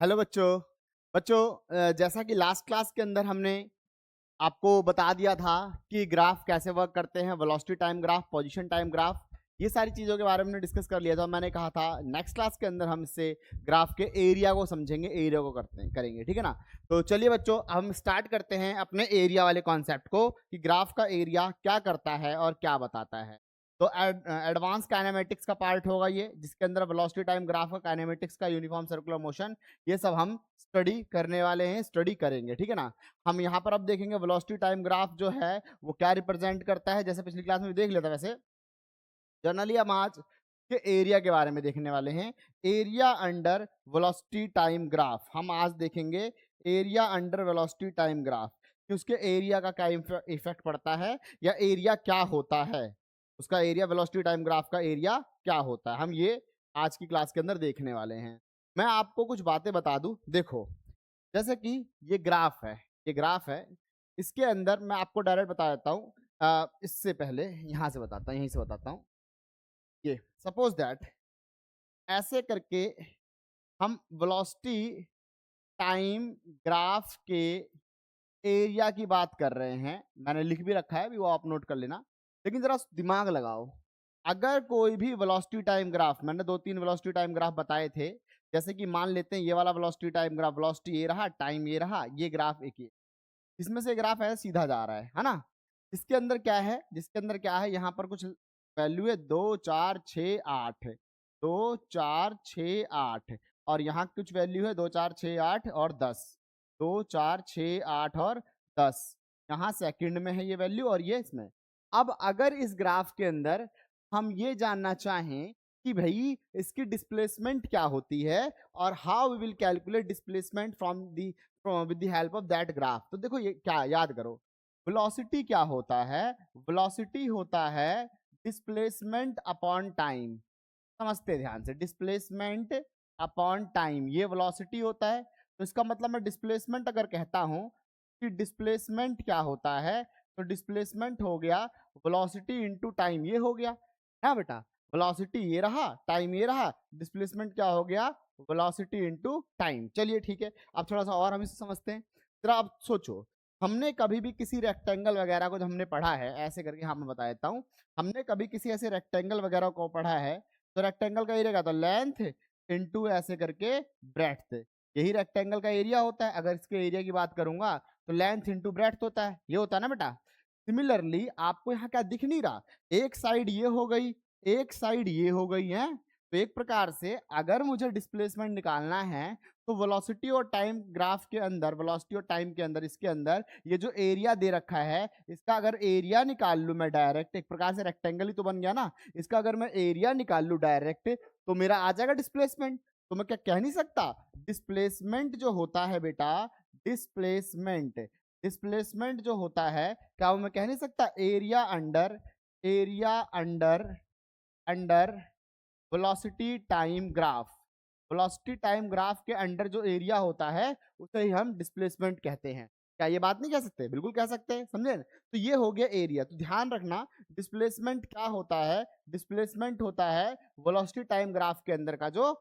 Hello बच्चों। जैसा कि लास्ट क्लास के अंदर हमने आपको बता दिया था कि ग्राफ कैसे वर्क करते हैं, velocity time graph, position time graph, ये सारी चीज़ों के बारे में डिस्कस कर लिया था। मैंने कहा था नेक्स्ट क्लास के अंदर हम इससे ग्राफ के एरिया को समझेंगे, एरिया को करेंगे, ठीक है ना। तो चलिए बच्चों, हम स्टार्ट करते हैं अपने एरिया वाले कॉन्सेप्ट को कि ग्राफ का एरिया क्या करता है और क्या बताता है। तो एडवांस काइनेमेटिक्स का पार्ट होगा ये, जिसके अंदर वेलोसिटी टाइम ग्राफ का, काइनेमेटिक्स का, यूनिफॉर्म सर्कुलर मोशन, ये सब हम स्टडी करने वाले हैं, स्टडी करेंगे, ठीक है ना। हम यहाँ पर अब देखेंगे वेलोसिटी टाइम ग्राफ जो है वो क्या रिप्रेजेंट करता है। जैसे पिछली क्लास में देख लिया था, वैसे जनरली हम आज के एरिया के बारे में देखने वाले हैं। Area under velocity time graph हम आज देखेंगे। Area under velocity time graph कि उसके एरिया का क्या इफेक्ट पड़ता है, या एरिया क्या होता है, उसका एरिया, वेलोसिटी टाइम ग्राफ का एरिया क्या होता है, हम ये आज की क्लास के अंदर देखने वाले हैं। मैं आपको कुछ बातें बता दूं। देखो, जैसे कि ये ग्राफ है, ये ग्राफ है, इसके अंदर मैं आपको डायरेक्ट बता देता हूँ। इससे पहले यहाँ से बताता हूँ, यहीं से बताता हूँ। ये सपोज दैट ऐसे करके हम वेलोसिटी टाइम ग्राफ के एरिया की बात कर रहे हैं। मैंने लिख भी रखा है, भी वो आप नोट कर लेना। लेकिन जरा दिमाग लगाओ, अगर कोई भी वेलोसिटी टाइम ग्राफ, मैंने 2-3 वेलोसिटी टाइम ग्राफ बताए थे, जैसे कि मान लेते हैं ये वाला वेलोसिटी टाइम ग्राफ, वेलोसिटी ये रहा, टाइम ये रहा, ये ग्राफ एक ये, इसमें से ग्राफ है सीधा जा रहा है ना। इसके अंदर क्या है, जिसके अंदर क्या है, यहाँ पर कुछ वैल्यू है 2, 4, 6, 8, 2, 4, 6, 8, और यहाँ कुछ वैल्यू है 2, 4, 6, 8 और 10, 2, 4, 6, 8 और 10। यहाँ सेकंड में है ये वैल्यू और ये इसमें। अब अगर इस ग्राफ के अंदर हम ये जानना चाहें कि भाई इसकी डिस्प्लेसमेंट क्या होती है, और how we will calculate displacement from the with the help of that graph, तो देखो ये क्या याद करो, वेलोसिटी क्या होता है। वेलोसिटी होता है डिस्प्लेसमेंट अपॉन टाइम। समझते ध्यान से, डिस्प्लेसमेंट अपॉन टाइम, ये वेलोसिटी होता है। तो इसका मतलब मैं डिस्प्लेसमेंट अगर कहता हूं कि डिस्प्लेसमेंट क्या होता है, तो डिस्प्लेसमेंट हो गया वेलोसिटी इनटू टाइम, ये हो गया ना बेटा। वेलोसिटी ये रहा, टाइम ये रहा, डिस्प्लेसमेंट क्या हो गया, वेलोसिटी इनटू टाइम। चलिए ठीक है, अब थोड़ा सा और हम इसे समझते हैं। जरा आप सोचो, हमने कभी भी किसी रेक्टेंगल वगैरह को, जब हमने पढ़ा है ऐसे करके, हाँ मैं बता देता हूँ, हमने कभी किसी ऐसे रेक्टेंगल वगैरह को पढ़ा है, तो रेक्टेंगल का एरिया क्या था, लेंथ इनटू ऐसे करके ब्रेड्थ, यही रेक्टेंगल का एरिया होता है। अगर इसके एरिया की बात करूंगा तो लेंथ इनटू ब्रेड्थ होता है, ये होता है ना बेटा। सिमिलरली आपको यहाँ क्या दिख नहीं रहा, एक साइड ये हो गई, एक साइड ये हो गई है। तो एक प्रकार से अगर मुझे डिस्प्लेसमेंट निकालना है, तो वेलोसिटी और टाइम ग्राफ के अंदर, वेलोसिटी और टाइम के अंदर, इसके अंदर ये जो एरिया दे रखा है, इसका अगर एरिया निकाल लूं मैं डायरेक्ट, एक प्रकार से रेक्टेंगल ही तो बन गया ना, इसका अगर मैं एरिया निकाल लूं डायरेक्ट, तो मेरा आ जाएगा डिस्प्लेसमेंट। तो मैं क्या कह नहीं सकता, डिस्प्लेसमेंट जो होता है बेटा, डिस्प्लेसमेंट, डिस्प्लेसमेंट जो होता है, क्या वो मैं कह नहीं सकता, area under, area under, under velocity time graph. Velocity time graph के अंडर जो एरिया होता है उसे ही हम डिस्प्लेसमेंट कहते हैं। क्या ये बात नहीं कह सकते, बिल्कुल कह सकते हैं, समझे। तो ये हो गया एरिया। तो ध्यान रखना, डिस्प्लेसमेंट क्या होता है, डिस्प्लेसमेंट होता है वेलोसिटी टाइम ग्राफ के अंदर का जो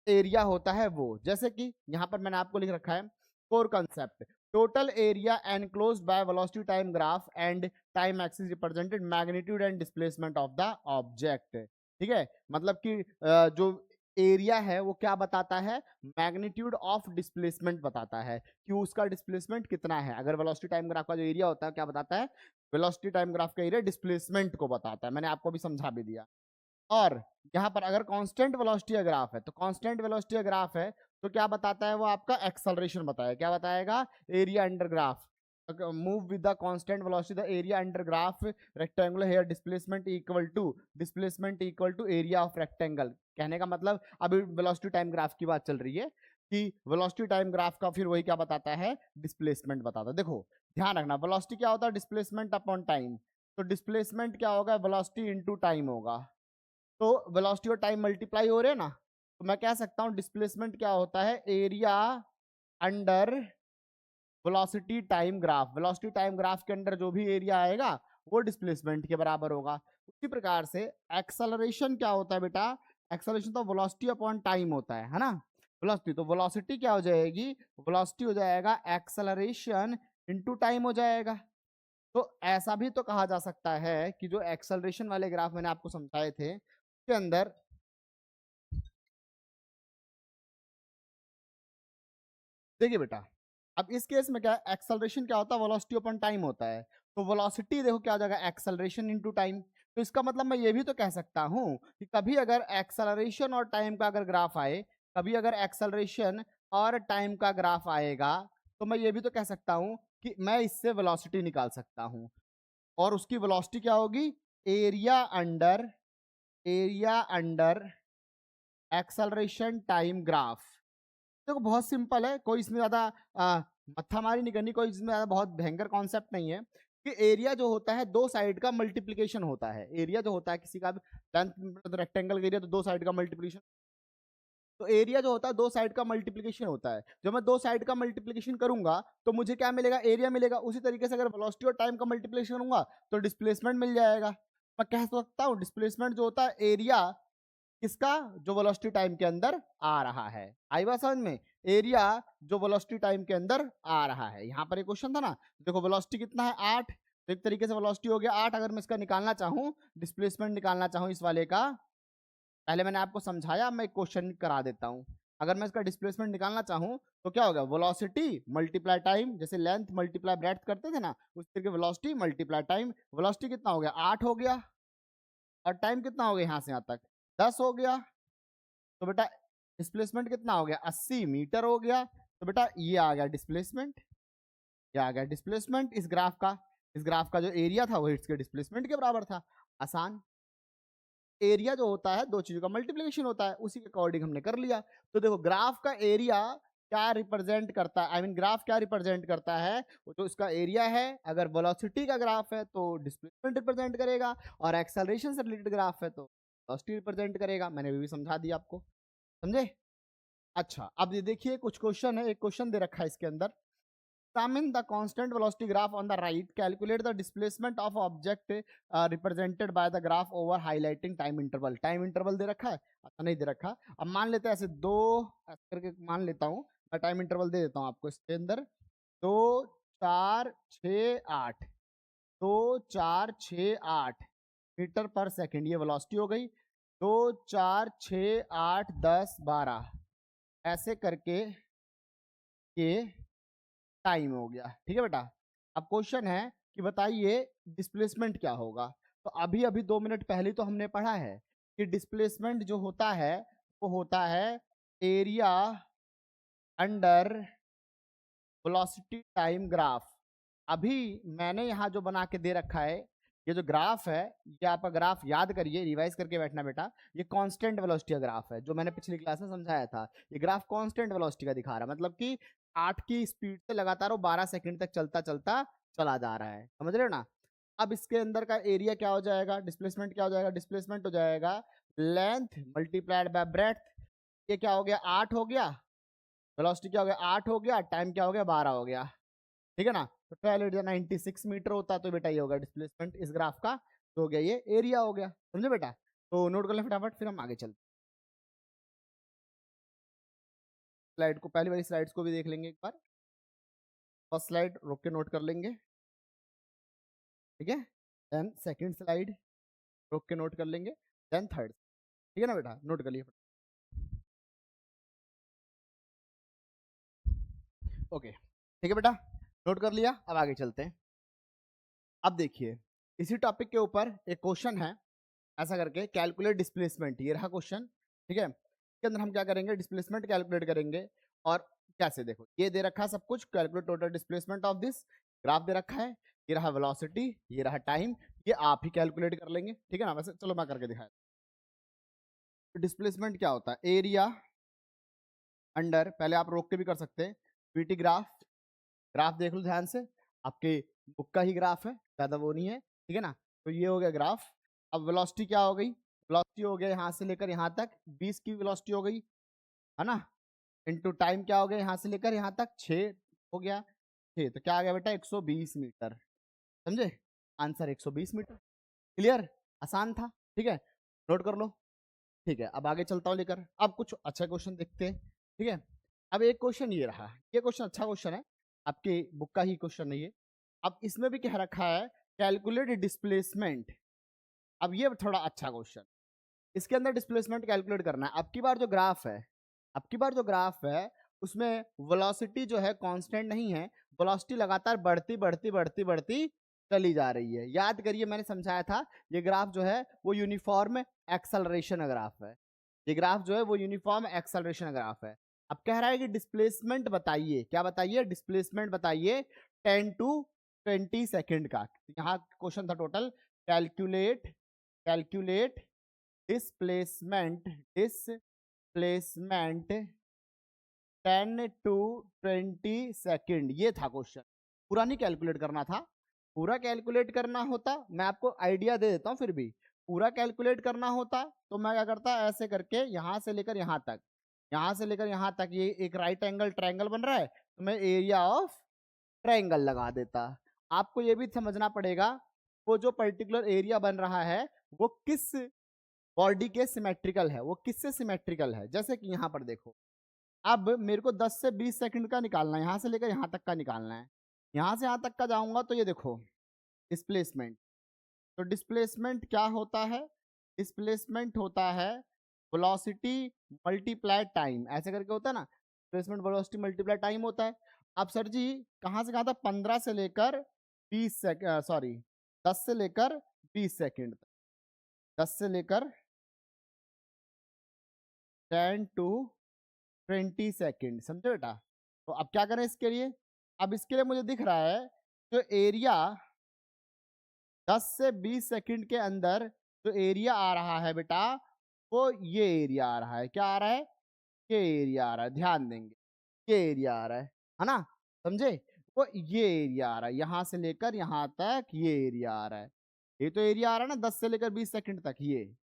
एरिया होता है वो। जैसे कि यहाँ पर मैंने आपको लिख रखा है core concept, total area enclosed by velocity time graph and time axis represented magnitude and displacement of the object. ठीक है, मतलब कि जो एरिया है वो क्या बताता है, मैग्नीट्यूड ऑफ डिस्प्लेसमेंट बताता है कि उसका डिस्प्लेसमेंट कितना है। अगर वेलोसिटी टाइम ग्राफ का जो एरिया होता है क्या बताता है, वेलोसिटी टाइम ग्राफ का एरिया डिस्प्लेसमेंट को बताता है। मैंने आपको भी समझा भी दिया। और यहाँ पर अगर कांस्टेंट वेलोसिटी ग्राफ है, तो कांस्टेंट वेलोसिटी ग्राफ है तो क्या बताता है वो, आपका एक्सेलरेशन बताएगा। क्या बताएगा, area under graph, move with the constant velocity the area under graph rectangular here displacement equal to, displacement equal to area of rectangle. कहने का मतलब अभी वेलोसिटी टाइम ग्राफ की बात चल रही है कि वेलोसिटी टाइम ग्राफ का फिर वही क्या बताता है, डिस्प्लेसमेंट बताता है। देखो ध्यान रखना, वेलोसिटी क्या होता है, डिस्प्लेसमेंट अपॉन टाइम। तो डिस्प्लेसमेंट क्या होगा, वेलोसिटी इनटू टाइम होगा। तो वेलोसिटी और टाइम मल्टीप्लाई हो रहे हैं ना, तो मैं कह सकता हूं डिस्प्लेसमेंट क्या होता है, area under velocity time graph. Velocity time graph के अंदर जो भी एरिया आएगा वो डिस्प्लेसमेंट के बराबर होगा। उसी प्रकार से एक्सेलरेशन क्या होता है बेटा, एक्सेलरेशन तो वेलोसिटी अपॉन टाइम होता है ना। वेलोसिटी, तो वेलोसिटी क्या हो जाएगी, वेलोसिटी हो जाएगा एक्सेलरेशन इनटू टाइम हो जाएगा। तो ऐसा भी तो कहा जा सकता है कि जो एक्सेलरेशन वाले ग्राफ मैंने आपको समझाए थे उसके अंदर देखिए बेटा, अब इस केस में क्या है, एक्सेलरेशन क्या होता है, वेलोसिटी अपॉन टाइम होता है। तो वेलोसिटी देखो क्या हो जाएगा, एक्सेलरेशन इनटू टाइम। तो इसका मतलब मैं ये भी तो कह सकता हूं कि कभी अगर एक्सेलरेशन और टाइम का अगर ग्राफ आए, कभी अगर एक्सेलरेशन और टाइम का ग्राफ आएगा, तो मैं ये भी तो कह सकता हूं कि मैं इससे वेलोसिटी निकाल सकता हूं। और उसकी वेलोसिटी क्या होगी, area under acceleration time graph. देखो बहुत सिंपल है, कोई इसमें ज्यादा मत्थामारी नहीं करनी, कोई इसमें ज्यादा बहुत भयंकर कॉन्सेप्ट नहीं है कि एरिया जो होता है दो साइड का मल्टीप्लीकेशन होता है। एरिया जो होता है किसी का लेंथ, रेक्टेंगल का एरिया तो दो साइड का मल्टीप्लीकेशन, तो एरिया जो होता है दो साइड का मल्टीप्लीकेशन होता है। जब मैं दो साइड का मल्टीप्लीकेशन करूंगा तो मुझे क्या मिलेगा, एरिया मिलेगा। उसी तरीके से अगर वेलोसिटी और टाइम का मल्टीप्लीकेशन करूंगा तो डिस्प्लेसमेंट मिल जाएगा। मैं कह सकता हूँ डिस्प्लेसमेंट जो होता है एरिया किसका, जो वेलोसिटी टाइम के अंदर आ रहा है। आई बात समझ में, एरिया जो वेलोसिटी टाइम के अंदर आ रहा है। यहाँ पर एक क्वेश्चन था ना, देखो वेलोसिटी कितना है 8, तो एक तरीके से वेलोसिटी हो गया 8। अगर मैं इसका निकालना चाहूँ, डिस्प्लेसमेंट निकालना चाहूँ इस वाले का, पहले मैंने आपको समझाया, मैं क्वेश्चन करा देता हूँ। अगर मैं इसका डिस्प्लेसमेंट निकालना चाहूँ तो क्या होगा, वेलोसिटी मल्टीप्लाई टाइम, जैसे लेंथ मल्टीप्लाई ब्रेड्थ करते थे ना, उस तरीके वेलोसिटी मल्टीप्लाई टाइम। वेलोसिटी कितना हो गया 8 हो गया, और टाइम कितना हो गया यहाँ से यहाँ तक 10 हो गया। तो बेटा डिस्प्लेसमेंट कितना हो गया 80 मीटर हो गया। तो बेटा ये आ गया डिस्प्लेसमेंट, ये आ गया डिस्प्लेसमेंट इस ग्राफ का। इस ग्राफ का जो एरिया था वो इसके डिस्प्लेसमेंट के बराबर था। आसान, एरिया जो होता है दो चीजों का मल्टीप्लिकेशन होता है, उसी के अकॉर्डिंग हमने कर लिया। तो देखो ग्राफ का एरिया क्या रिप्रेजेंट करता है, आई मीन ग्राफ क्या रिप्रेजेंट करता है, वो तो इसका एरिया है। अगर वेलोसिटी का ग्राफ है तो डिस्प्लेसमेंट रिप्रेजेंट करेगा, और एक्सेलरेशन से रिलेटेड ग्राफ है तो वेलोसिटी रिप्रेजेंट करेगा। मैंने भी समझा दिया आपको, समझे। अच्छा अब ये देखिए कुछ क्वेश्चन है, एक क्वेश्चन दे रखा है इसके अंदर, examine the constant velocity graph on the right, calculate the displacement of object represented by the graph over highlighting time interval। Time interval दे रखा है, अच्छा नहीं दे रखा। अब मान लेते हैं ऐसे दो, ऐसे करके मान लेता हूँ मैं, टाइम इंटरवल दे देता हूँ आपको इसके अंदर, 2 4 6 8, 2 4 6 8 मीटर पर सेकेंड, ये वेलोसिटी हो गई। 2 4 6 8 10 12 ऐसे करके ये टाइम हो गया, ठीक है बेटा। अब क्वेश्चन है कि बताइए डिस्प्लेसमेंट क्या होगा। तो अभी अभी 2 मिनट पहले तो हमने पढ़ा है कि डिस्प्लेसमेंट जो होता है वो होता है area under velocity time graph. अभी मैंने यहाँ जो बना के दे रखा है, ये जो ग्राफ है, ये आपका ग्राफ याद करिए, रिवाइज करके बैठना बेटा। ये कांस्टेंट वेलोसिटी का ग्राफ है, जो मैंने पिछली क्लास में समझाया था। ये ग्राफ कांस्टेंट वेलोसिटी का दिखा रहा है, मतलब कि 8 की स्पीड से लगातार वो 12 सेकंड तक चलता चलता चला जा रहा है, समझ रहे हो ना। अब इसके अंदर का एरिया क्या हो जाएगा, डिस्प्लेसमेंट क्या हो जाएगा, डिस्प्लेसमेंट हो जाएगा लेंथ मल्टीप्लाइड बाय ब्रेड्थ। ये क्या हो गया 8 हो गया, वेलोसिटी क्या हो गया 8 हो गया, टाइम क्या हो गया 12 हो गया, ठीक है ना। तो 12 96 मीटर होता तो बेटा ये होगा डिस्प्लेसमेंट इस ग्राफ का, तो हो गया ये एरिया हो गया, समझे बेटा। तो नोट कर लें फटाफट, फिर हम आगे चलते, स्लाइड को, पहली वाली स्लाइड्स को भी देख लेंगे एक बार। फर्स्ट स्लाइड रोक के नोट कर लेंगे, ठीक है। देन सेकंड स्लाइड रोक के नोट कर लेंगे, देन थर्ड, ठीक है ना बेटा, नोट कर लिए। ओके ठीक है बेटा, नोट कर लिया। अब आगे चलते हैं। अब देखिए इसी टॉपिक के ऊपर एक क्वेश्चन है, ऐसा करके कैलकुलेट डिस्प्लेसमेंट, ये रहा क्वेश्चन, ठीक है। इसके अंदर हम क्या करेंगे, डिस्प्लेसमेंट कैलकुलेट करेंगे। और कैसे, देखो ये दे रखा है सब कुछ, calculate total displacement of this, graph दे रखा है, ये रहा वेलोसिटी, ये रहा टाइम, ये आप ही कैलकुलेट कर लेंगे, ठीक है ना। वैसे चलो मैं करके दिखाया। डिस्प्लेसमेंट क्या होता है, एरिया अंडर, पहले आप रोक के भी कर सकते हैं, पीटी ग्राफ, ग्राफ देख लो ध्यान से, आपके बुक का ही ग्राफ है, ज्यादा वो नहीं है, ठीक है ना। तो ये हो गया ग्राफ। अब वेलोसिटी क्या हो गई, वेलोसिटी हो गया यहाँ से लेकर यहाँ तक 20 की वेलोसिटी हो गई, है ना। इनटू टाइम क्या हो गया, यहाँ से लेकर यहाँ तक 6 हो गया, 6 तो क्या आ गया बेटा 120 मीटर, समझे। आंसर 120 मीटर, क्लियर, आसान था, ठीक है, नोट कर लो। ठीक है अब आगे चलता हूँ लेकर, अब कुछ अच्छा क्वेश्चन देखते हैं। ठीक है। अब एक क्वेश्चन ये रहा, ये क्वेश्चन अच्छा क्वेश्चन है, आपके बुक का ही क्वेश्चन नहीं है। अब इसमें भी कह रखा है कैलकुलेट डिस्प्लेसमेंट। अब ये थोड़ा अच्छा क्वेश्चन, इसके अंदर डिस्प्लेसमेंट कैलकुलेट करना है। अब की बार जो ग्राफ है, अब की बार जो ग्राफ है उसमें वेलोसिटी जो है कांस्टेंट नहीं है, वेलोसिटी लगातार बढ़ती बढ़ती बढ़ती बढ़ती चली जा रही है। याद करिए मैंने समझाया था ये ग्राफ जो है वो यूनिफॉर्म एक्सेलरेशन ग्राफ है, ये ग्राफ जो है वो यूनिफॉर्म एक्सेलरेशन ग्राफ है। अब कह रहा है कि डिस्प्लेसमेंट बताइए, क्या बताइए, डिस्प्लेसमेंट बताइए 10 टू 20 सेकेंड का। यहाँ क्वेश्चन था total, calculate calculate displacement 10 to 20 second, ये था क्वेश्चन। पूरा नहीं कैलकुलेट करना था, पूरा कैलकुलेट करना होता, मैं आपको आइडिया दे देता हूँ, फिर भी पूरा कैलकुलेट करना होता तो मैं क्या करता, ऐसे करके यहां से लेकर यहां तक, यहां से लेकर यहां तक ये एक राइट एंगल ट्रायंगल बन रहा है, तो मैं एरिया ऑफ ट्रायंगल लगा देता। आपको ये भी समझना पड़ेगा वो जो पर्टिकुलर एरिया बन रहा है वो किस बॉडी के सिमेट्रिकल है, वो किससे सिमेट्रिकल है। जैसे कि यहाँ पर देखो, अब मेरे को 10 से 20 सेकंड का निकालना है, यहां से लेकर यहां तक का निकालना है। यहां से यहां तक का जाऊंगा तो ये देखो डिस्प्लेसमेंट, तो डिस्प्लेसमेंट क्या होता है, डिस्प्लेसमेंट होता है वेलोसिटी मल्टीप्लाई टाइम, ऐसे करके होता है ना, डिस्प्लेसमेंट वेलोसिटी मल्टीप्लाई टाइम होता है। अब सर जी कहां से कहां था, 15 से लेकर 20 सेकंड, सॉरी 10 से लेकर 20 सेकंड तक, 10 से लेकर 10 टू 20 सेकेंड, समझे बेटा। तो अब क्या करें इसके लिए, अब इसके लिए मुझे दिख रहा है जो एरिया 10 से 20 सेकंड के अंदर जो एरिया आ रहा है बेटा, वो ये एरिया आ रहा है, क्या आ रहा है, ये एरिया आ रहा है, ध्यान देंगे ये एरिया आ रहा है ना, समझे। वो ये एरिया आ रहा है, यहां से लेकर यहां तक ये एरिया आ रहा है, ये तो एरिया आ रहा है ना 10 से लेकर 20 सेकंड तक ये।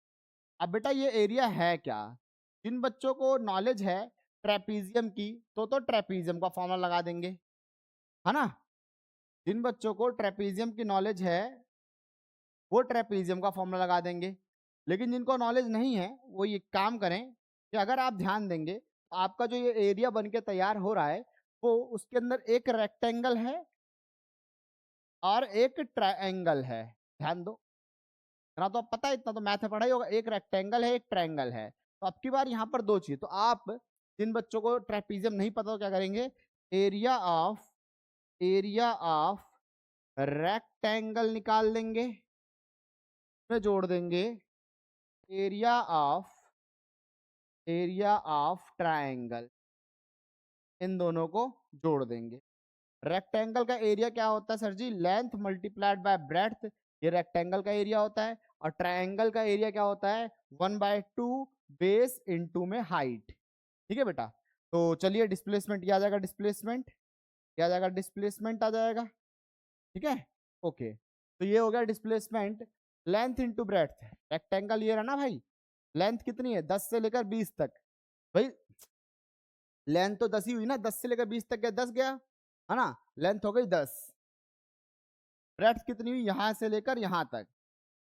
अब बेटा ये एरिया है क्या, जिन बच्चों को नॉलेज है ट्रेपीजियम की तो ट्रेपीजियम का फॉर्मूला लगा देंगे, है ना। जिन बच्चों को ट्रेपीजियम की नॉलेज है वो ट्रेपीजियम का फॉर्मूला लगा देंगे। लेकिन जिनको नॉलेज नहीं है वो ये काम करें कि अगर आप ध्यान देंगे तो आपका जो ये एरिया बन के तैयार हो रहा है वो उसके अंदर एक रेक्टेंगल है और एक ट्रायंगल है, ध्यान दो। इतना तो अब पता है, इतना तो मैथ में पढ़ा ही होगा, एक रेक्टेंगल है एक ट्रायंगल है। तो अब की बार यहाँ पर दो चीज, तो आप जिन बच्चों को ट्रेपीजियम नहीं पता तो क्या करेंगे, एरिया ऑफ रेक्टेंगल निकाल देंगे, में जोड़ देंगे एरिया ऑफ ट्रायंगल, इन दोनों को जोड़ देंगे। रेक्टेंगल का एरिया क्या होता है sir ji, length multiplied by breadth, ये रेक्टेंगल का एरिया होता है। और ट्रायंगल का एरिया क्या होता है, 1/2 बेस इनटू में हाइट। ठीक है बेटा, तो चलिए डिस्प्लेसमेंट आ जाएगा, डिस्प्लेसमेंट आ जाएगा, डिस्प्लेसमेंट आ जाएगा, ठीक है। ओके, तो ये हो गया displacement. Length into breadth, rectangle ये रहा ना भाई, लेंथ कितनी है 10 से लेकर 20 तक, भाई लेंथ तो 10 ही हुई ना, 10 से लेकर 20 तक गया 10 गया, है ना, लेंथ हो गई 10। ब्रेड्थ कितनी हुई, यहां से लेकर यहां तक,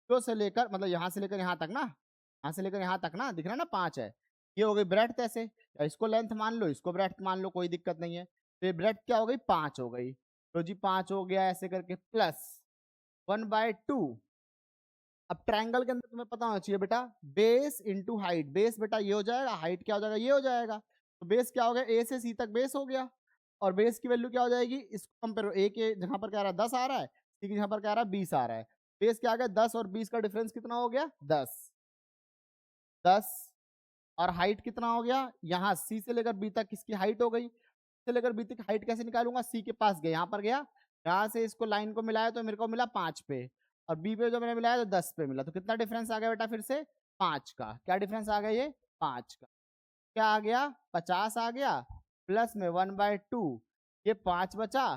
तो से लेकर मतलब यहां से लेकर यहां तक ना, यहां से लेकर यहां तक ना, दिख रहा है ना 5 है, ये हो गई ब्रेड्थ। ऐसे इसको लेंथ मान लो, इसको ब्रेड्थ मान लो, कोई दिक्कत नहीं है। तो ये ब्रेड्थ क्या हो गई, 5 हो गई, तो जी 5 हो गया, ऐसे करके प्लस 1/2। अब ट्रायंगल के अंदर तुम्हें पता होना चाहिए बेटा बेस इंटू हाइट, बेस बेटा ये हो जाएगा, हाइट क्या हो जाएगा, ये हो जाएगा। तो बेस क्या हो गया, ए से सी तक बेस हो गया, और बेस की वैल्यू क्या हो जाएगी, इसको कंपेयर, ए के जहां पर क्या आ रहा है 10 आ रहा है, सी के जहां पर क्या आ रहा है 20 आ रहा है, बेस क्या आ गया 10 और 20 का डिफरेंस कितना हो गया 10 10। और हाइट कितना हो गया, यहाँ सी से लेकर बी तक किसकी हाइट हो गई, से लेकर बी तक हाइट कैसे निकालूंगा, सी के पास गया, यहाँ पर गया, यहाँ से इसको लाइन को मिलाया तो मेरे को मिला 5 पे, और बी पे जो मैंने मिलाया तो 10 पे मिला, तो कितना डिफरेंस आ गया बेटा, फिर से 5 का, क्या डिफरेंस आ गया, ये 5 का, क्या आ गया 50 आ गया, प्लस में 1/2, ये 5 बचा,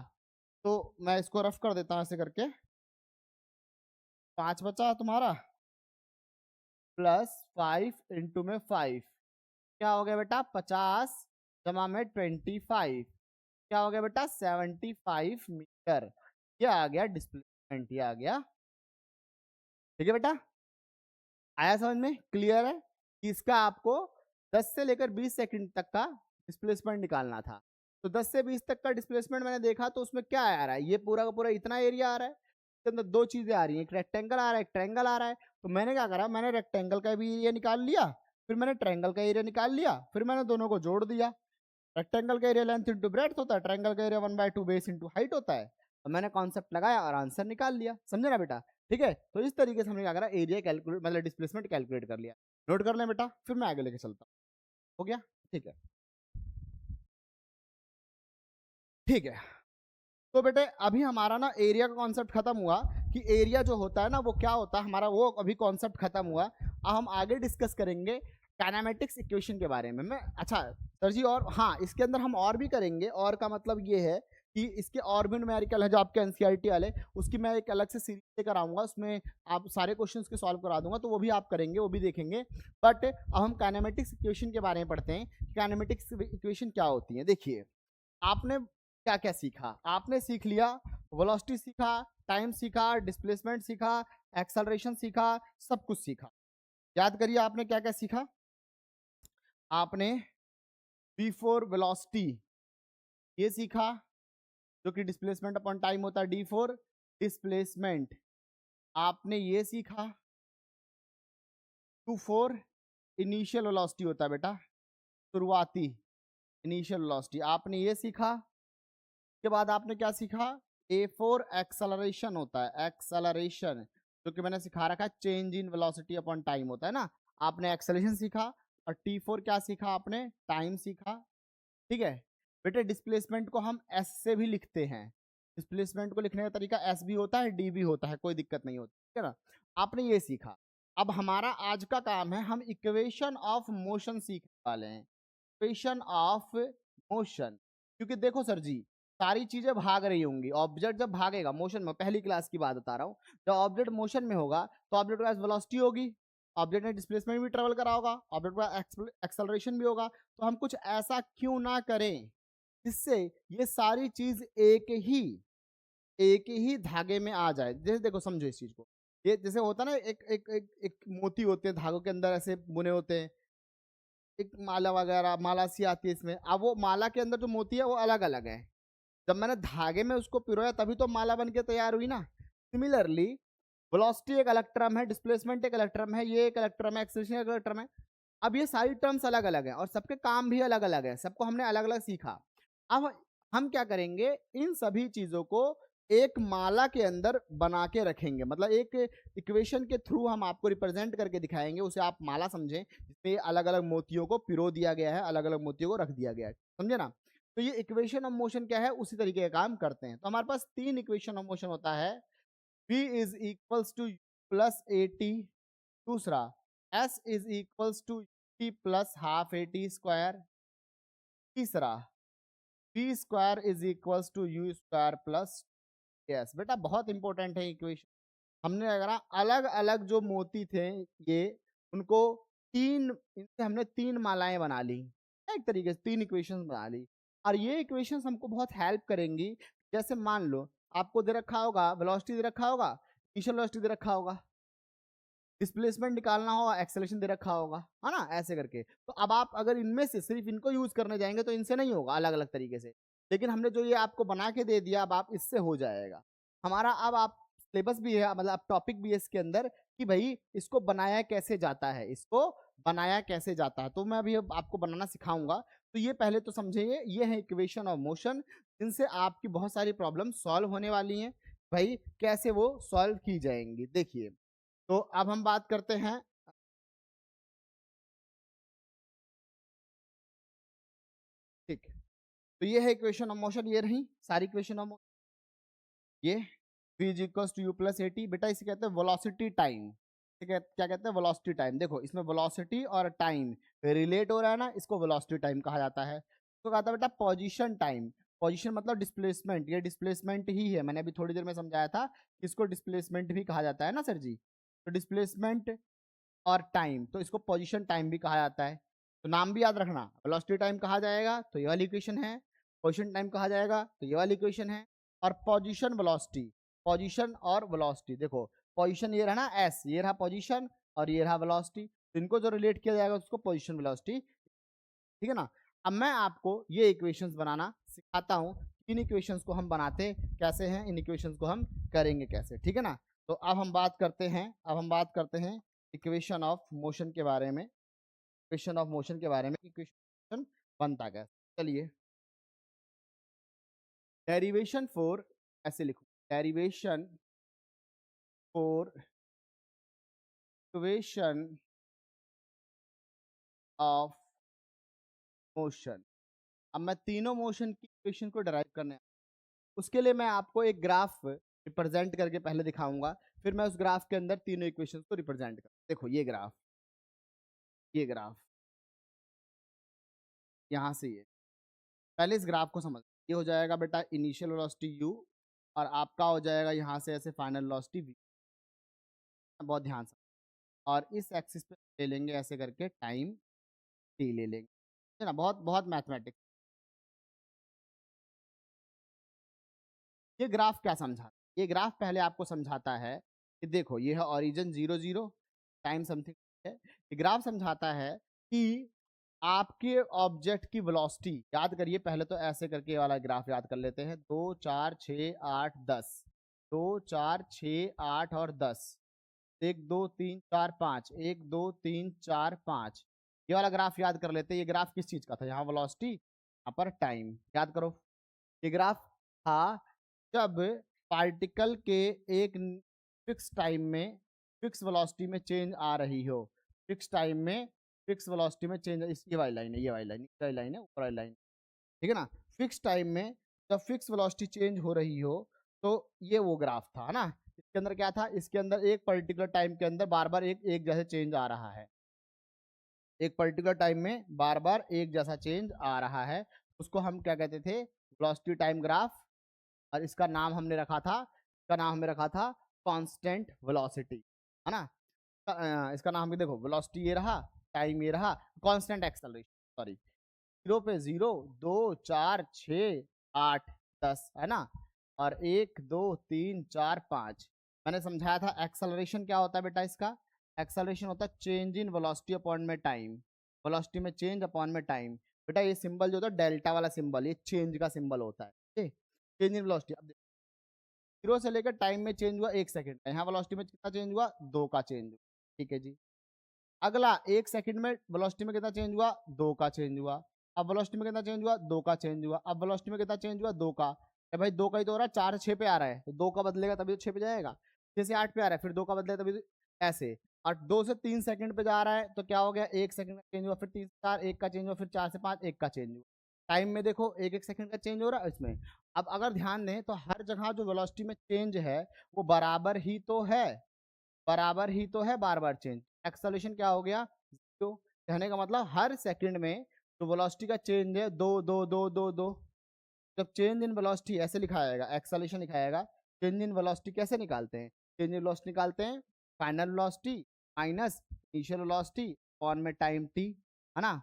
तो मैं इसको रफ कर देता हूं ऐसे करके, 5 बचा तुम्हारा प्लस 5 इंटू में 5, क्या हो गया बेटा 50 जमा में 25, क्या हो गया बेटा 75 मीटर, ये आ गया डिस्प्लेसमेंट, ये आ गया। ठीक है बेटा, आया समझ में, क्लियर है कि इसका आपको 10 से लेकर 20 सेकंड तक का डिस्प्लेसमेंट निकालना था। तो 10 से 20 तक का डिस्प्लेसमेंट मैंने देखा तो उसमें क्या आ रहा है, ये पूरा का पूरा इतना एरिया आ रहा है, इसके अंदर दो चीजें आ रही हैं, एक रेक्टेंगल आ रहा है, एक ट्रायंगल आ रहा है। तो मैंने क्या करा, मैंने रेक्टेंगल का भी एरिया निकाल लिया, फिर मैंने ट्रायंगल का एरिया निकाल लिया, फिर मैंने दोनों को जोड़ दिया। रेक्टेंगल का एरिया लेंथ इंटू ब्रेड्थ होता है, ट्रायंगल का एरिया 1/2 बेस इंटू हाइट होता है। तो मैंने कॉन्सेप्ट लगाया और आंसर निकाल लिया, समझे ना बेटा। ठीक है, तो इस तरीके से हमने क्या करा, एरिया कैलकुलेट मतलब डिस्प्लेसमेंट कैलकुलेट कर लिया। नोट कर लें बेटा, फिर मैं आगे लेके चलता हूँ। हो गया, ठीक है। ठीक है, तो बेटे अभी हमारा ना एरिया का कॉन्सेप्ट खत्म हुआ कि एरिया जो होता है ना वो क्या होता है हमारा, वो अभी कॉन्सेप्ट खत्म हुआ। अब हम आगे डिस्कस करेंगे काइनेमेटिक्स इक्वेशन के बारे में। मैं अच्छा सर जी, और हाँ इसके अंदर हम और भी करेंगे, और का मतलब ये है कि इसके और भी न्यूमेरिकल है जो आपके एनसीईआरटी वाले, उसकी मैं एक अलग से सीरीज लेकर आऊंगा, उसमें आप सारे क्वेश्चंस के सॉल्व करा दूंगा, तो वो भी आप करेंगे, वो भी देखेंगे। बट अब हम काइनेमेटिक्स इक्वेशन के बारे में पढ़ते हैं। काइनेमेटिक्स इक्वेशन क्या होती है। देखिए, आपने क्या क्या सीखा, आपने सीख लिया वेलोसिटी सीखा, टाइम सीखा, डिस्प्लेसमेंट सीखा, एक्सेलरेशन सीखा, सब कुछ सीखा। याद करिए आपने क्या क्या सीखा। आपने v4 वेलोसिटी ये सीखा, जो कि डिस्प्लेसमेंट अपॉन टाइम होता है, d4 डिस्प्लेसमेंट। आपने ये सीखा, q4 इनिशियल वेलोसिटी होता है बेटा, शुरुआती इनिशियल वेलोसिटी। आपने ये सीखा, के बाद आपने क्या सीखा, A4 एक्सेलरेशन होता है, एक्सेलरेशन, जो कि मैंने सिखा रखा है change in velocity upon time होता है ना। आपने एक्सेलरेशन सीखा, और T4 क्या सीखा आपने, टाइम सीखा। ठीक है बेटे, डिस्प्लेसमेंट को हम S से भी लिखते हैं, डिस्प्लेसमेंट को लिखने का तरीका S भी होता है, D भी होता है, कोई दिक्कत नहीं होती, ठीक है ना। आपने ये सीखा। अब हमारा आज का काम है, हम इक्वेशन ऑफ मोशन सीखने वाले हैं, इक्वेशन ऑफ मोशन। क्योंकि देखो सर जी, सारी चीजें भाग रही होंगी, ऑब्जेक्ट जब भागेगा मोशन में, पहली क्लास की बात बता रहा हूँ, जब ऑब्जेक्ट मोशन में होगा तो ऑब्जेक्ट के पास वेलोसिटी होगी, ऑब्जेक्ट ने डिस्प्लेसमेंट भी ट्रेवल करा होगा, ऑब्जेक्ट के पास एक्सेलरेशन भी होगा। तो हम कुछ ऐसा क्यों ना करें जिससे ये सारी चीज एक ही धागे में आ जाए। जैसे देखो, समझो इस चीज को, ये जैसे होता है ना, एक मोती होते हैं धागों के अंदर ऐसे बुने होते हैं, एक माला वगैरह, माला सी आती है इसमें। अब वो माला के अंदर जो मोती है वो अलग अलग है, जब मैंने धागे में उसको पिरोया तभी तो माला बन के तैयार हुई ना। सिमिलरली वेलोसिटी एक अलग टर्म है, डिस्प्लेसमेंट एक अलग टर्म है, ये एक अलग टर्म है, एक्सेलरेशन एक अलग टर्म है। अब ये सारी टर्म्स अलग अलग है और सबके काम भी अलग अलग है, सबको हमने अलग अलग सीखा। अब हम क्या करेंगे, इन सभी चीजों को एक माला के अंदर बना के रखेंगे, मतलब एक इक्वेशन के थ्रू हम आपको रिप्रेजेंट करके दिखाएंगे, उसे आप माला समझें, जिसमें अलग अलग मोतियों को पिरो दिया गया है, अलग अलग मोतियों को रख दिया गया है, समझे ना। तो ये इक्वेशन ऑफ मोशन क्या है, उसी तरीके का काम करते हैं। तो हमारे पास तीन इक्वेशन ऑफ मोशन होता है, v is equals to plus a t, दूसरा s is equals to T plus half A T square, तीसरा v square is equals to u square plus s. बेटा बहुत इंपॉर्टेंट है इक्वेशन। हमने अगर अलग अलग जो मोती थे ये, उनको इनसे हमने तीन मालाएं बना ली, एक तरीके से तीन इक्वेशंस बना ली, और ये इक्वेशंस हमको बहुत हेल्प करेंगी। जैसे मान लो आपको दे रखा होगा, वेलोसिटी दे रखा होगा, इनिशियल वेलोसिटी दे रखा होगा, डिस्प्लेसमेंट निकालना होगा, एक्सेलरेशन दे रखा होगा, है ना, ऐसे करके। तो अब आप अगर इनमें से सिर्फ इनको यूज करने जाएंगे तो इनसे नहीं होगा, अलग अलग तरीके से। लेकिन हमने जो ये आपको बना के दे दिया, अब आप इससे हो जाएगा हमारा। अब आप सिलेबस भी है, मतलब टॉपिक भी है इसके अंदर कि भाई इसको बनाया कैसे जाता है, इसको बनाया कैसे जाता है। तो मैं अभी अब आपको बनाना सिखाऊंगा। तो ये पहले तो समझिए, ये है इक्वेशन ऑफ मोशन, जिनसे आपकी बहुत सारी प्रॉब्लम सॉल्व होने वाली हैं। भाई कैसे वो सॉल्व की जाएंगी, देखिए। तो अब हम बात करते हैं, ठीक। तो ये है इक्वेशन ऑफ मोशन, ये रही सारी इक्वेशन ऑफ मोशन। ये v is equals to u plus a t, बेटा इसे कहते हैं वेलोसिटी टाइम। क्या कहते हैं, वेलोसिटी टाइम। देखो इसमें वेलोसिटी और टाइम रिलेट हो रहा है ना, इसको वेलोसिटी टाइम कहा जाता है। तो कहता है बेटा पोजीशन टाइम, पोजीशन मतलब डिस्प्लेसमेंट, ये डिस्प्लेसमेंट ही है, मैंने अभी थोड़ी देर में समझाया था, इसको डिस्प्लेसमेंट भी कहा जाता है ना सर जी। तो डिस्प्लेसमेंट और टाइम, तो इसको पोजीशन टाइम भी कहा जाता है। तो नाम भी याद रखना, वेलोसिटी टाइम कहा जाएगा तो ये वाली इक्वेशन है, पोजीशन टाइम कहा जाएगा तो ये वाली इक्वेशन है। और पोजीशन वेलोसिटी, पोजीशन और वेलोसिटी, देखो पोजीशन ये रहा ना एस, ये रहा पोजीशन और ये रहा वेलोसिटी, तो इनको जो रिलेट किया जाएगा उसको पोजीशन वेलोसिटी, ठीक है ना। अब मैं आपको ये इक्वेशंस बनाना सिखाता हूँ। इन इक्वेशंस को हम बनाते कैसे हैं, इन इक्वेशंस को हम करेंगे कैसे, ठीक है ना। तो अब हम बात करते हैं इक्वेशन ऑफ मोशन के बारे में, इक्वेशन ऑफ मोशन के बारे में, इक्वेशन बनता कैसे। चलिए, डेरिवेशन फॉर, ऐसे लिखो, derivation for equation of motion. अब मैं तीनों मोशन की इक्वेशन को डराइव करने, उसके लिए मैं आपको एक ग्राफ रिप्रेजेंट करके पहले दिखाऊंगा, फिर मैं उस ग्राफ के अंदर तीनों इक्वेशंस को रिप्रेजेंट कर, देखो ये ग्राफ, यहाँ से ये, पहले इस ग्राफ को समझ, ये हो जाएगा बेटा इनिशियल वेलोसिटी u, और आपका हो जाएगा यहाँ से ऐसे फाइनल वेलोसिटी v। बहुत ध्यान से, और इस एक्सिस पे ले लेंगे ऐसे करके टाइम t ले लेंगे, है ना। बहुत बहुत मैथमेटिक्स। ये ग्राफ क्या समझा, ये ग्राफ पहले आपको समझाता है कि देखो ये है ओरिजिन 0 0 टाइम समथिंग है। ये ग्राफ समझाता है कि आपके ऑब्जेक्ट की वेलोसिटी, याद करिए पहले तो ऐसे करके ये वाला ग्राफ याद कर लेते हैं, 2 4 6 8 10, 2 4 6 8 और 10, 1 2 3 4 5, 1 2 3 4 5, ये वाला ग्राफ याद कर लेते हैं। ये ग्राफ किस चीज का था, यहाँ वेलोसिटी, यहाँ पर टाइम, याद करो। ये ग्राफ था जब पार्टिकल के एक फिक्स टाइम में फिक्स वेलोसिटी में चेंज आ रही हो, फिक्स टाइम में फिक्स वेलोसिटी में चेंज, इस ये वाली लाइन है, ये वाली लाइन, ये वाली लाइन है, ऊपर वाली लाइन, ठीक है ना। फिक्स टाइम में जब फिक्स वेलोसिटी चेंज हो रही हो, तो ये वो ग्राफ था, है ना। इसके अंदर क्या था, इसके अंदर एक पर्टिकुलर टाइम के अंदर बार बार एक जैसे चेंज आ रहा है, एक पर्टिकुलर टाइम में बार बार एक जैसा चेंज आ रहा है, उसको हम क्या कहते थे, वेलोसिटी टाइम ग्राफ। और इसका नाम हमने रखा था, कांस्टेंट वेलोसिटी, है ना। इसका नाम भी देखो, वेलोसिटी ये रहा, टाइम ये रहा, कांस्टेंट एक्सेलरेशन, सॉरी, 0 पे 0, 2 4 6 8 10, है ना, और 1 2 3 4 5। मैंने समझाया था एक्सेलरेशन क्या होता है बेटा, इसका एक्सेलरेशन होता है चेंज इन वेलोसिटी अपॉन में टाइम, वेलोसिटी में चेंज अपॉन में टाइम। बेटा ये सिंबल जो होता है डेल्टा वाला सिंबल, ये चेंज का सिंबल होता है, चेंज इन वेलोसिटी। अब 0 से लेकर टाइम में चेंज हुआ 1 सेकंड, यहाँ वेलोसिटी में कितना चेंज हुआ, 2 का चेंज हुआ, ठीक है जी। अगला 1 सेकंड में वेलोसिटी में कितना चेंज हुआ, 2 का चेंज हुआ। अब वेलोसिटी में कितना चेंज हुआ, 2 का चेंज हुआ। अब वेलोसिटी में कितना चेंज हुआ, 2 का। अरे भाई 2 का ही तो हो रहा है, 4 से 6 पे आ रहा है, तो 2 का बदलेगा तभी तो 6 पे जाएगा, 6 से 8 पे आ रहा है, फिर 2 का बदलेगा तभी ऐसे। और 2 से 3 सेकंड पे जा रहा है, तो क्या हो गया, 1 सेकंड का चेंज हुआ, फिर 3 से 4 1 का चेंज हुआ, फिर 4 से 5 1 का चेंज हुआ। टाइम में देखो 1 1 सेकंड का चेंज हो रहा है इसमें। अब अगर ध्यान दें तो हर जगह जो वेलोसिटी में चेंज है वो बराबर ही तो है, बार बार चेंज। एक्सेलरेशन क्या हो गया, तो कहने का मतलब हर सेकंड में जो वेलोसिटी का चेंज है, दो दो दो दो दो। जब चेंज इन वेलोसिटी ऐसे लिखा जाएगा, एक्सेलरेशन लिखा जाएगा, चेंज इन वेलोसिटी कैसे निकालते हैं, चेंज इन वेलोसिटी निकालते हैं final velocity minus initial velocity on में टाइम टी, है ना।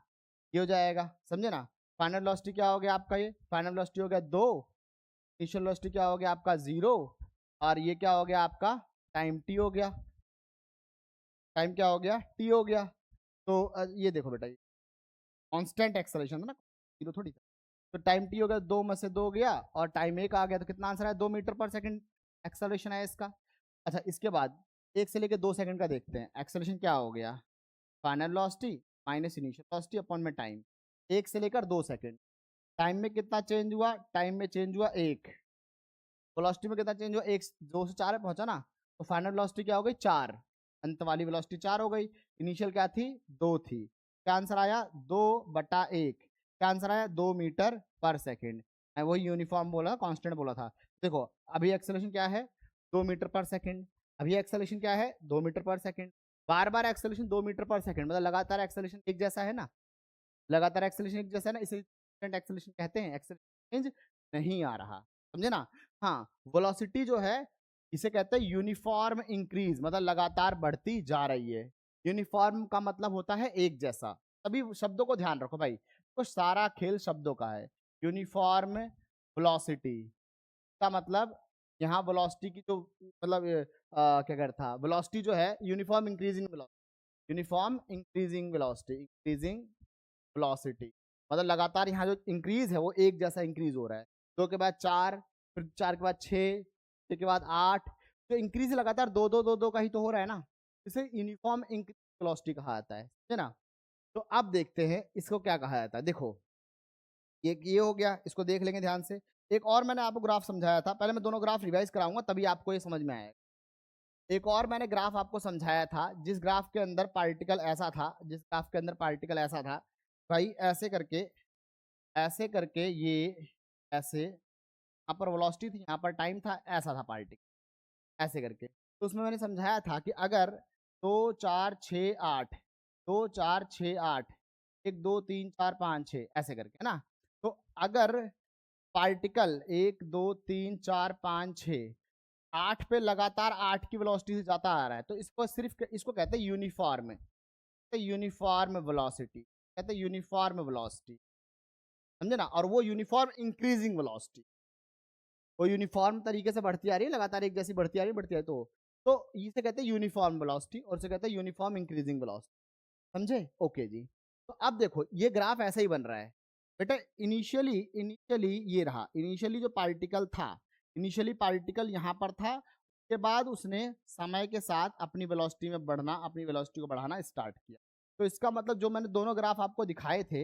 ये हो जाएगा, समझे ना। फाइनल वेलोसिटी क्या हो गया आपका, ये फाइनल वेलोसिटी हो गया 2, इनिशियल वेलोसिटी क्या हो गया आपका 0, और ये क्या हो गया आपका टाइम टी हो गया, टाइम क्या हो गया, टी हो गया। तो ये देखो बेटा, ये कांस्टेंट एक्सेलरेशन है ना, जीरो थोड़ी था। तो टाइम टी हो गया, 2 में से 2 गया और टाइम 1 आ गया, तो कितना आंसर है, 2 मीटर पर सेकंड एक्सेलरेशन है इसका। अच्छा, इसके बाद 1 से लेकर 2 सेकंड का देखते हैं, एक्सेलरेशन क्या हो गया, final velocity minus initial velocity upon में टाइम, 1 से लेकर 2 सेकंड। टाइम में कितना चेंज हुआ, टाइम में चेंज हुआ 1, वेलोसिटी में कितना चेंज हुआ, 1 2 से 4 पहुंचा ना, तो फाइनल वेलोसिटी क्या हो गई, 4, अंत वाली वेलोसिटी 4 हो गई। इनिशियल क्या थी, 2 थी। क्या आंसर आया, 2/1। क्या आंसर आया, 2 मीटर पर सेकेंड। मैं वही यूनिफॉर्म बोला, कांस्टेंट बोला था। देखो अभी एक्सेलरेशन क्या है, 2 मीटर पर सेकेंड, अभी एक्सेलरेशन क्या है, 2 मीटर पर सेकेंड। बार बार एक्सेलरेशन 2 मीटर पर सेकेंड, मतलब लगातार एक्सेलरेशन एक जैसा है ना, लगातार एक्सेलरेशन एक जैसा है ना, इसलिए एक्सेलरेशन कहते हैं, एक्सेलरेशन चेंज नहीं आ रहा, समझे ना। हाँ, वेलोसिटी जो है इसे कहते हैं यूनिफॉर्म इंक्रीज, मतलब लगातार बढ़ती जा रही है। यूनिफॉर्म का मतलब होता है एक जैसा, सभी शब्दों को ध्यान रखो भाई, तो सारा खेल शब्दों का है। यूनिफॉर्म वेलोसिटी का मतलब, यहाँ वेलोसिटी की जो मतलब क्या करता था, वेलोसिटी जो है uniform increasing velocity, uniform increasing velocity, increasing velocity, मतलब लगातार यहाँ जो इंक्रीज है वो एक जैसा इंक्रीज हो रहा है। 2 के बाद 4, फिर 4 के बाद 6, 6 के बाद 8, तो इंक्रीज लगातार 2 का ही तो हो रहा है ना, इसे यूनिफॉर्म इंक्रीज वेलोसिटी कहा जाता है ना। तो अब देखते हैं इसको क्या कहा जाता है। देखो ये हो गया, इसको देख लेंगे ध्यान से। एक और मैंने आपको ग्राफ समझाया था, पहले मैं दोनों ग्राफ रिवाइज कराऊंगा तभी आपको ये समझ में आएगा। एक और मैंने ग्राफ आपको समझाया था, जिस ग्राफ के अंदर पार्टिकल ऐसा था, जिस ग्राफ के अंदर पार्टिकल ऐसा था भाई, ऐसे करके ये ऐसे, यहाँ पर वेलोसिटी थी, यहाँ पर टाइम था, ऐसा था पार्टिकल ऐसे करके। तो उसमें मैंने समझाया था कि अगर 2 4 6 8, 2 4 6 8, 1 2 3 4 5 6 ऐसे करके, है ना। तो अगर पार्टिकल 1 2 3 4 5 6 8 पे लगातार 8 की वेलोसिटी से जाता आ रहा है, तो इसको सिर्फ इसको कहते हैं यूनिफॉर्म, यूनिफॉर्म वेलोसिटी, कहते हैं यूनिफॉर्म वेलोसिटी, समझे ना। और वो यूनिफॉर्म इंक्रीजिंग वेलोसिटी, वो यूनिफॉर्म तरीके से बढ़ती आ रही है, लगातार एक जैसी बढ़ती आ रही है, बढ़ती है, तो इसे कहते हैं यूनिफॉर्म वेलोसिटी और इसे कहते हैं यूनिफॉर्म इंक्रीजिंग वेलोसिटी, समझे। ओके जी। तो अब देखो ये ग्राफ ऐसा ही बन रहा है बेटा। इनिशियली ये रहा, इनिशियली जो पार्टिकल था, इनिशियली पार्टिकल यहाँ पर था, उसके बाद उसने समय के साथ अपनी वेलोसिटी में बढ़ना, अपनी वेलोसिटी को बढ़ाना स्टार्ट किया। तो इसका मतलब जो मैंने दोनों ग्राफ आपको दिखाए थे,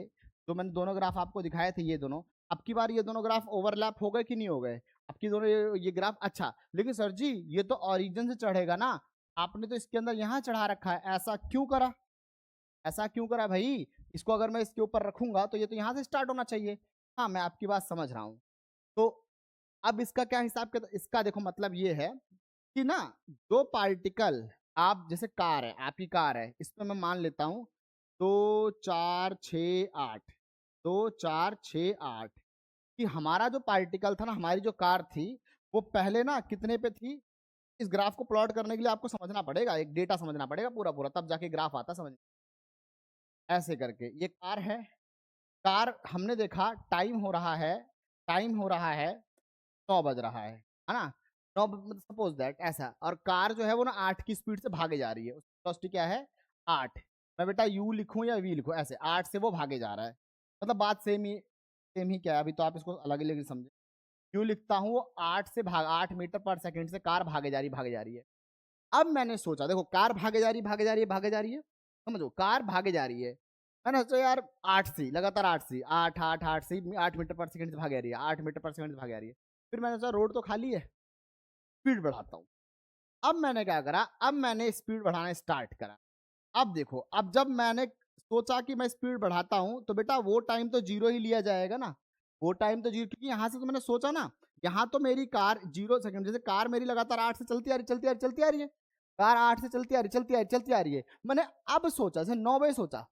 ये दोनों, अब की बार ये दोनों ग्राफ ओवरलैप हो गए कि नहीं हो गए? अब की दोनों ये ग्राफ, अच्छा लेकिन सर जी ये तो ओरिजिन से चढ़ेगा ना, आपने तो इसके अंदर यहाँ चढ़ा रखा है, ऐसा क्यों करा? ऐसा क्यों करा भाई? इसको अगर मैं इसके ऊपर रखूंगा तो ये तो यहाँ से स्टार्ट होना चाहिए। हाँ मैं आपकी बात समझ रहा हूँ। तो अब इसका क्या हिसाब के, इसका देखो मतलब ये है कि ना, जो पार्टिकल, आप जैसे कार है, आपकी कार है, इसमें मैं मान लेता हूं 2 4 6 8, 2 4 6 8, कि हमारा जो पार्टिकल था ना, हमारी जो कार थी, वो पहले ना कितने पे थी? इस ग्राफ को प्लॉट करने के लिए आपको समझना पड़ेगा, एक डेटा समझना पड़ेगा पूरा पूरा, तब जाके ग्राफ आता समझ। ऐसे करके ये कार है, कार हमने देखा टाइम हो रहा है, टाइम हो रहा है 9 बज रहा है ना, 9, सपोज दैट ऐसा, और कार जो है वो ना 8 की स्पीड से भागे जा रही है, उसकी वेलोसिटी क्या है 8। मैं बेटा यू लिखूं या वी लिखूं? ऐसे 8 से वो भागे जा रहा है, मतलब बात सेम ही क्या है, अभी तो आप इसको अलग अलग समझे। यू लिखता हूँ, वो 8 मीटर पर सेकंड से कार भागे जा रही है। अब मैंने सोचा, देखो कार भागे जा रही है, समझो कार भागे जा रही है, मैंने सोचा यार 8 सी, लगातार 8 सी, 8 8 8 सी, 8 मीटर पर सेकंड से भागे जा रही है, 8 मीटर पर सेकंड से भागे जा रही है। फिर मैंने सोचा रोड तो खाली है, स्पीड बढ़ाता हूँ। अब मैंने क्या करा, अब मैंने स्पीड बढ़ाना स्टार्ट करा। अब देखो, अब जब मैंने सोचा कि मैं स्पीड बढ़ाता हूं, तो बेटा वो टाइम तो जीरो ही लिया जाएगा ना, वो टाइम तो जीरो, क्योंकि यहां से तो मैंने सोचा ना, यहाँ तो मेरी कार 0 सेकंड, जैसे कार मेरी लगातार 8 से चलती आ रही, चलती आ रही है, कार 8 से चलती आ रही है। मैंने अब सोचा, जैसे 9 बजे सोचा,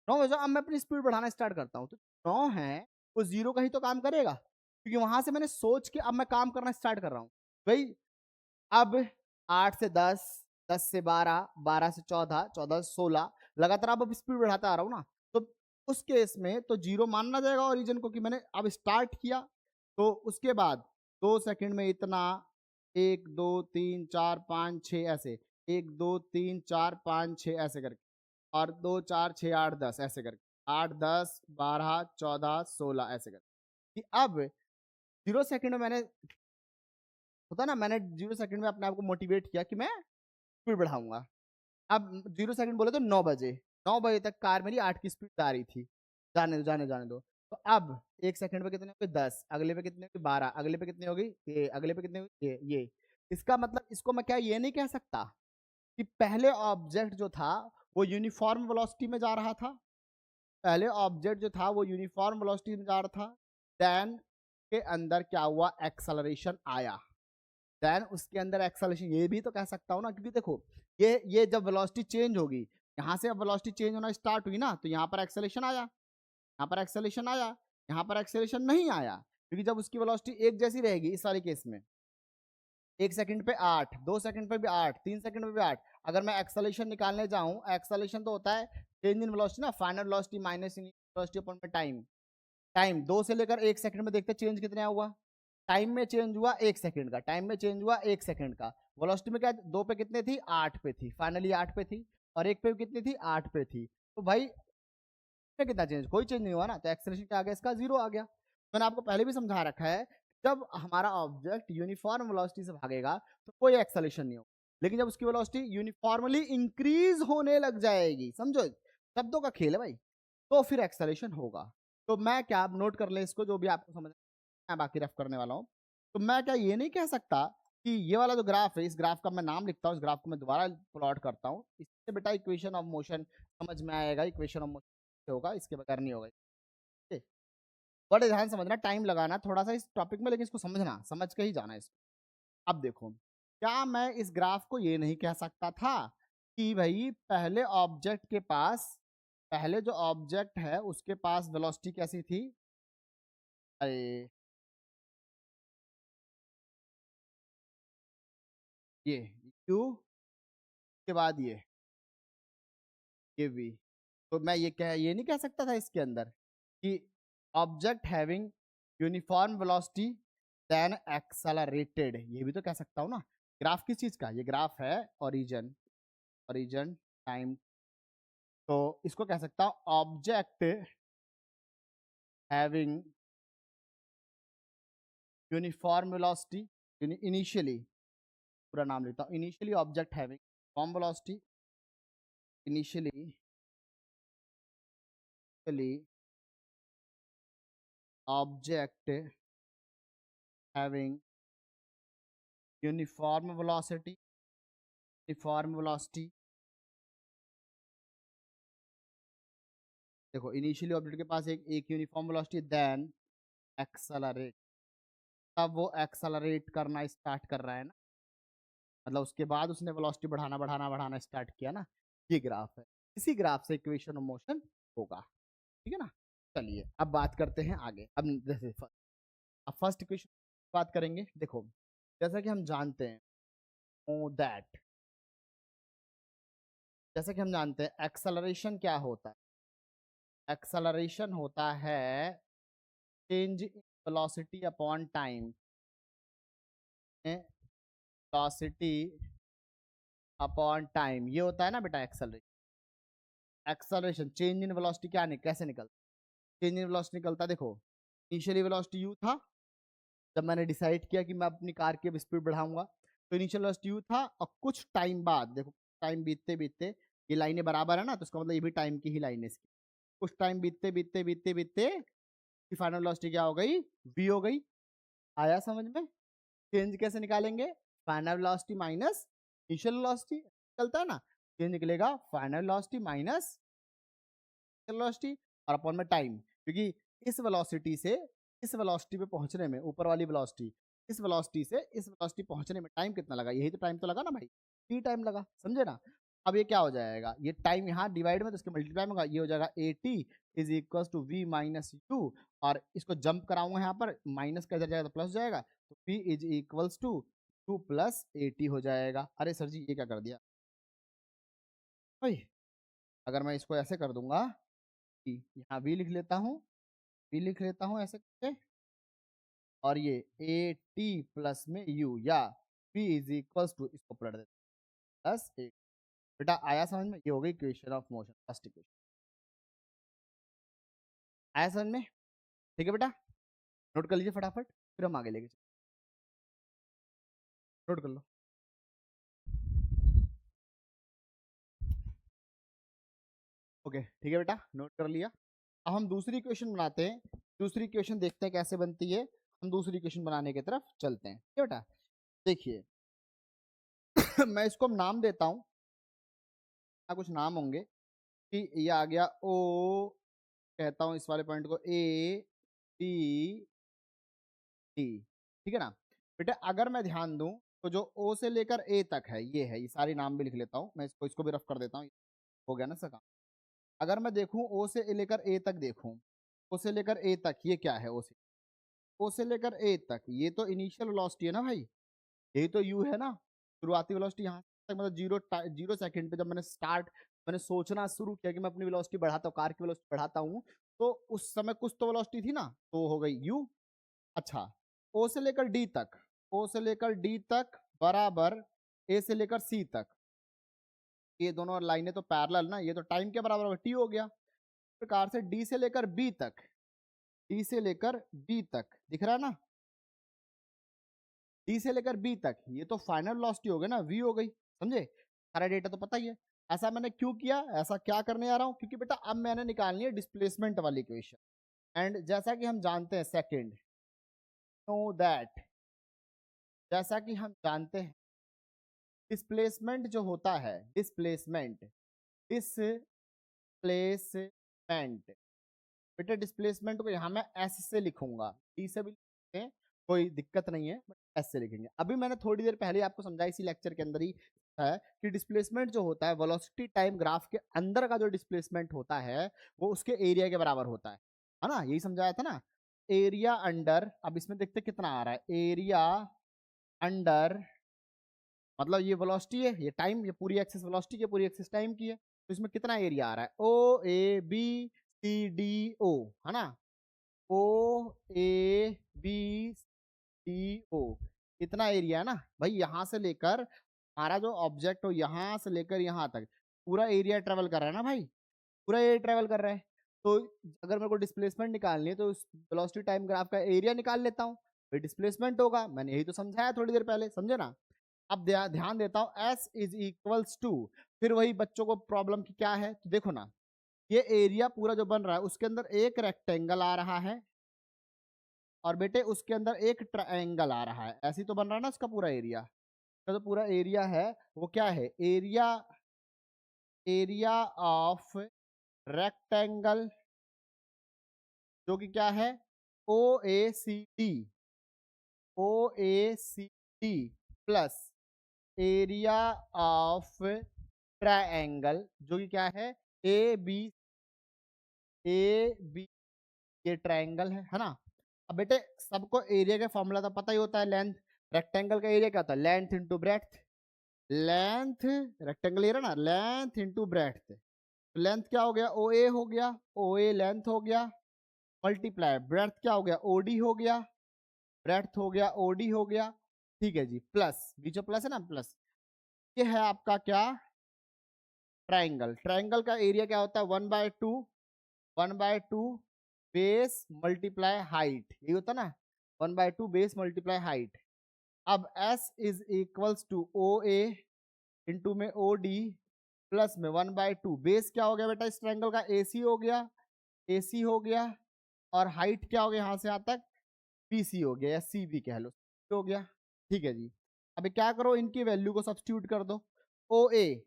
9 बजे अब मैं अपनी स्पीड बढ़ाना स्टार्ट करता हूँ, तो 9 है वो जीरो का ही तो काम करेगा, क्योंकि वहां से मैंने सोच के अब मैं काम करना स्टार्ट कर रहा हूँ भाई। अब 8 से 10, 10 से 12, 12 से 14, 14 से 16, लगातार अब स्पीड बढ़ाता आ रहा हूँ ना, तो उस केस में तो जीरो मानना जाएगा ओरिजिन को, कि मैंने अब स्टार्ट किया। तो उसके बाद 2 सेकंड में इतना, 1 2 3 4 5 6 ऐसे, 1 2 3 4 5 6 ऐसे करके, और 2 4 6 8 10 ऐसे करके, 8 10 12 14 16 ऐसे करके, कि अब 0 सेकंड में मैंने, होता ना, मैंने 0 सेकंड में अपने आप को मोटिवेट किया कि मैं स्पीड बढ़ाऊंगा। अब 0 सेकंड बोले तो 9 बजे, 9 बजे तक कार मेरी 8 की स्पीड आ रही थी, जाने दो। तो अब 1 सेकंड पे कितने हो गए 10, अगले पे कितने हो गए 12, अगले पे कितने हो गई ये, अगले पे कितने हो गई ये। इसका मतलब इसको मैं क्या ये नहीं कह सकता कि पहले ऑब्जेक्ट जो था वो यूनिफॉर्म वेलोसिटी में जा रहा था, पहले ऑब्जेक्ट जो था वो यूनिफॉर्म वेलोसिटी में जा रहा था, देन के अंदर क्या हुआ, एक्सेलरेशन आया, देन उसके अंदर एक्सेलरेशन, ये भी तो कह सकता हूँ ना, क्योंकि देखो ये जब वेलोसिटी चेंज होगी, यहाँ से अब वेलोसिटी चेंज होना स्टार्ट हुई ना, तो यहाँ पर एक्सेलरेशन आया, यहाँ पर एक्सेलरेशन आया, यहाँ पर एक्सेलरेशन नहीं आया, क्योंकि जब उसकी वेलोसिटी एक जैसी रहेगी इस वाले केस में, 1 सेकंड पे 8, 2 सेकंड पे भी 8, 3 सेकंड पे भी 8, अगर मैं एक्सेलरेशन निकालने जाऊं, एक्सेलरेशन तो होता है चेंज इन वेलोसिटी ना, final velocity minus in velocity upon में टाइम, टाइम 2 से लेकर 1 सेकंड में देखते चेंज कितना हुआ, टाइम में चेंज हुआ 1 सेकंड का, टाइम में चेंज हुआ 1 सेकंड का, वेलोसिटी में क्या 2 पे कितने थी 8 पे थी, फाइनली 8 पे थी, और 1 पे कितनी थी 8 पे थी। तो भाई कितना चेंज, कोई चेंज नहीं हुआ ना, तो एक्सेलरेशन क्या आ गया इसका, 0 आ गया। मैंने आपको पहले भी समझा रखा है, जब हमारा ऑब्जेक्ट यूनिफॉर्म वेलोसिटी से भागेगा तो कोई एक्सेलरेशन नहीं होगा, लेकिन जब उसकी वेलोसिटी यूनिफॉर्मली इंक्रीज होने लग जाएगी, समझो शब्दों का खेल है भाई, तो फिर एक्सेलरेशन होगा। तो मैं क्या, आप नोट कर ले इसको, जो भी आपको समझ, मैं बाकी रफ करने वाला हूँ। तो मैं क्या ये नहीं कह सकता कि ये वाला जो ग्राफ है, इस ग्राफ का मैं नाम लिखता हूँ, इस ग्राफ को मैं दोबारा प्लॉट करता हूँ, इससे बेटा इक्वेशन ऑफ मोशन समझ में आएगा, इक्वेशन ऑफ मोशन होगा, इसके बगैर नहीं होगा। ठीक, बड़े ध्यान समझना, टाइम लगाना थोड़ा सा इस टॉपिक में, लेकिन इसको समझना, समझ के ही जाना है इसको। अब देखो, क्या मैं इस ग्राफ को ये नहीं कह सकता था कि भाई पहले ऑब्जेक्ट के पास, पहले जो ऑब्जेक्ट है उसके पास वेलोसिटी कैसी थी, अरे ये u के बाद ये v, तो मैं ये नहीं कह सकता था इसके अंदर कि object having uniform velocity then accelerated, ये भी तो कह सकता हूं ना। ग्राफ किस चीज का, ये ग्राफ है ओरिजिन, ओरिजिन टाइम, तो इसको कह सकता हूं object having uniform velocity, initially, पूरा नाम लेता हूं, initially object having uniform velocity, initially object having uniform velocity, uniform velocity, देखो इनिशियली ऑब्जेक्ट के पास एक यूनिफॉर्म वेलोसिटी, देन एक्सेलरेट, तब वो एक्सेलरेट करना स्टार्ट कर रहा है ना, मतलब उसके बाद उसने वेलोसिटी बढ़ाना बढ़ाना बढ़ाना स्टार्ट किया ना, ये ग्राफ है, इसी ग्राफ से इक्वेशन ऑफ मोशन होगा। ठीक है ना। चलिए अब बात करते हैं आगे, अब जैसे अब फर्स्ट इक्वेशन बात करेंगे। देखो जैसा कि हम जानते हैं दैट, जैसा कि हम जानते हैं एक्सेलरेशन क्या होता है, एक्सेलरेशन होता है change in velocity upon time, velocity upon time, ये होता है ना बेटा acceleration. Acceleration change in velocity क्या नहीं, कैसे निकलता, चेंज इन वेलोसिटी निकलता, देखो इनिशियली वेलोसिटी u था, जब मैंने डिसाइड किया कि मैं अपनी कार की स्पीड बढ़ाऊंगा, तो इनिशियल वेलोसिटी u था, और कुछ टाइम बाद देखो, टाइम बीतते बीतते, ये लाइनें बराबर है ना, तो इसका मतलब ये भी टाइम की ही लाइन है इसकी, कुछ टाइम बीतते बीतते बीतते बीतते फाइनल वेलोसिटी क्या हो गई, v हो गई। आया समझ में, चेंज कैसे निकालेंगे, final velocity minus initial velocity निकलता है ना, चेंज निकलेगा फाइनल वेलोसिटी माइनस वेलोसिटी और अपॉन में टाइम, क्योंकि इस वेलोसिटी से इस वेलोसिटी पे पहुंचने में, ऊपर वाली वेलोसिटी, इस वेलोसिटी से इस वेलोसिटी पहुंचने में टाइम कितना लगा, यही तो टाइम तो लगा ना भाई, टी टाइम लगा, समझे ना। अब ये क्या हो जाएगा, ये टाइम यहाँ डिवाइड में तो इसके मल्टीप्लाई में होगा, ये हो जाएगा a T is equal to v minus u, और इसको जंप कराऊंगा यहाँ पर, माइनस का इधर जाएगा तो प्लस जाएगा, तो v is equals to 2 plus a t हो जाएगा। अरे सर जी ये क्या कर दिया भाई, अगर मैं इसको ऐसे कर दूंगा कि यहाँ v लिख लेता हूँ, v लिख लेता हूँ ऐसे करके, और ये ए टी प्लस में u, या v इज इक्वल्स टू, इसको पलट देते प्लस ए, बेटा आया समझ में, ये हो गई equation of motion, first equation आया समझ में। ठीक है बेटा, नोट कर लीजिए फटाफट, फिर हम आगे लेके चलते, नोट कर लो। ओके ठीक है बेटा, नोट कर लिया। अब हम दूसरी इक्वेशन बनाते हैं, दूसरी इक्वेशन देखते हैं कैसे बनती है, हम दूसरी इक्वेशन बनाने की तरफ चलते हैं। ठीक है बेटा, देखिए मैं इसको नाम देता हूँ, कुछ नाम होंगे कि ये आ गया ओ, कहता हूँ इस वाले पॉइंट को ए बी डी, ठीक है ना। बेटा अगर मैं ध्यान दूं तो जो ओ से लेकर ए तक है, ये सारी नाम भी लिख लेता हूँ मैं, इसको भी रफ कर देता हूँ, हो गया ना सका। अगर मैं देखूं ओ से लेकर ए तक, देखूं ओ से लेकर ए तक, ये क्या है, ओ से लेकर ए तक, ये तो इनिशियल वेलोसिटी है ना भाई, यही तो यू है ना, शुरुआती वेलोसिटी यहाँ तक, मतलब जीरो जीरो सेकंड पे जब मैंने सोचना शुरू किया कि मैं अपनी वेलोसिटी बढ़ाता हूँ, कार की वेलोसिटी बढ़ाता हूँ, तो उस समय कुछ तो वेलोसिटी थी ना, तो हो गई यू। अच्छा, ओ से लेकर डी तक, ओ से लेकर डी तक बराबर ए से लेकर सी तक, ये दोनों लाइनें तो पैरेलल ना, ये तो टाइम के बराबर होगा, टी हो गया। प्रकार से डी से लेकर बी तक, डी से लेकर बी तक दिख रहा है ना, डी से लेकर बी तक, ये तो फाइनल वेलोसिटी हो गई ना, वी हो गई, समझे? सारा डेटा तो पता ही है। ऐसा मैंने क्यों किया, ऐसा क्या करने आ रहा हूं, क्योंकि बेटा अब मैंने निकालनी है डिस्प्लेसमेंट वाली इक्वेशन। एंड जैसा कि हम जानते हैं, सेकंड, नो दैट, जैसा कि हम जानते हैं डिस्प्लेसमेंट जो होता है, डिस्प्लेसमेंट, डिस्प्लेसमेंट, बेटा डिस्प्लेसमेंट को यहां मैं एस से लिखूंगा, डी से भी लिखते हैं, कोई दिक्कत नहीं है, बट एस से लिखेंगे। अभी मैंने थोड़ी देर पहले आपको समझाया इसी लेक्चर के अंदर ही है कि डिस्प्लेसमेंट जो होता है वेलोसिटी टाइम ग्राफ के अंदर का जो डिस्प्लेसमेंट होता है वो उसके एरिया के बराबर होता है ना, यही समझाया था ना। एरिया अंडर, अब इसमें देखते कितना आ रहा है, एरिया अंडर, मतलब ये वेलोसिटी है, ये टाइम, ये पूरी एक्सिस वेलोसिटी की, पूरी एक्सिस टाइम की है, तो इसमें कितना एरिया आ रहा है, O A B C D ओ, है ना, ओ ए बी सी ओ, इतना एरिया है ना भाई। यहां से लेकर हमारा जो ऑब्जेक्ट हो, यहां से लेकर यहां तक पूरा एरिया ट्रेवल कर रहा है ना भाई, पूरा एरिया ट्रेवल कर रहा है। तो अगर मेरे को डिस्प्लेसमेंट निकालनी है तो उस वेलोसिटी टाइम ग्राफ का एरिया निकाल लेता हूँ, फिर डिस्प्लेसमेंट होगा, मैंने यही तो समझाया थोड़ी देर पहले, समझे ना। अब ध्यान देता हूं, S इज इक्वल्स टू, फिर वही बच्चों को प्रॉब्लम की क्या है, तो देखो ना, ये एरिया पूरा जो बन रहा है उसके अंदर एक रेक्टेंगल आ रहा है और बेटे उसके अंदर एक ट्रायंगल आ रहा है, ऐसे ही तो बन रहा है ना उसका पूरा एरिया। तो पूरा एरिया है वो क्या है, एरिया, एरिया ऑफ रेक्टेंगल, जो कि क्या है, O A C D, O A C D plus area of triangle, जो कि क्या है, ए बी, ए बी, ये ट्रायंगल है ना। अब बेटे सबको एरिया का फॉर्मूला तो पता ही होता है, लेंथ, रेक्टेंगल का एरिया क्या होता है, length into breadth, length, rectangle area ना, लेंथ इंटू ब्रेड्थ, लेंथ क्या हो गया, ओ ए हो गया, ओ ए लेंथ हो गया, मल्टीप्लाई ब्रेड्थ क्या हो गया, ओ डी हो गया, ब्रेड्थ हो गया, ओ डी हो गया, ठीक है जी, प्लस बीच में प्लस है ना, प्लस, ये है आपका क्या, ट्राइंगल। ट्राइंगल का एरिया क्या होता है, 1/2, 1/2 बेस मल्टीप्लाई हाइट, यही होता ना, 1/2 बेस मल्टीप्लाई हाइट। अब S is equals to O A into में ओ डी प्लस में 1/2, बेस क्या हो गया बेटा इस ट्राइंगल का, ए सी हो गया, ए सी हो गया, और हाइट क्या हो गया यहां से यहां तक, बी सी हो गया, या सी बी कह लो, हो गया, ठीक है जी। अभी क्या करो, इनकी वैल्यू को सब्स्टिट्यूट कर दो, ओ ए,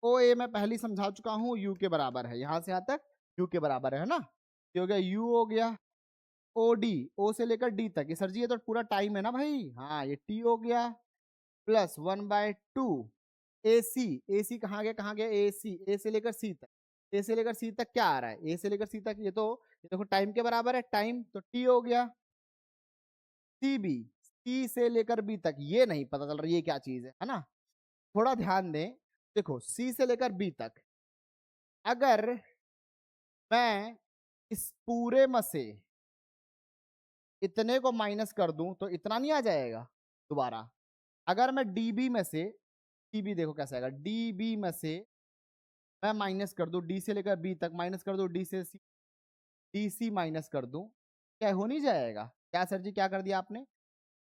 ओ ए मैं पहले समझा चुका हूं, यू के बराबर है, यहां से यहां तक यू के बराबर है ना, ये हो गया यू हो गया, ओ डी, ओ से लेकर डी तक, ये सर जी ये तो पूरा टाइम है ना भाई, हाँ ये टी हो गया, प्लस 1/2 ए सी, ए सी कहाँ गया, कहाँ गया, ए सी, ए से लेकर सी तक, ए से लेकर सी तक क्या आ रहा है, ए से लेकर सी तक, ये देखो टाइम के बराबर है, टाइम तो टी हो गया, सी बी, सी से लेकर बी तक, ये नहीं पता चल रहा ये क्या चीज है ना, थोड़ा ध्यान दें, देखो सी से लेकर बी तक, अगर मैं इस पूरे में से इतने को माइनस कर दूं तो इतना नहीं आ जाएगा दोबारा, अगर मैं डीबी में से, डीबी देखो कैसा आएगा, डीबी में से मैं माइनस कर दूं, डी से लेकर बी तक माइनस कर दूं, डी से सी, डी सी माइनस कर दूं, क्या हो नहीं जाएगा, क्या सर जी क्या कर दिया आपने,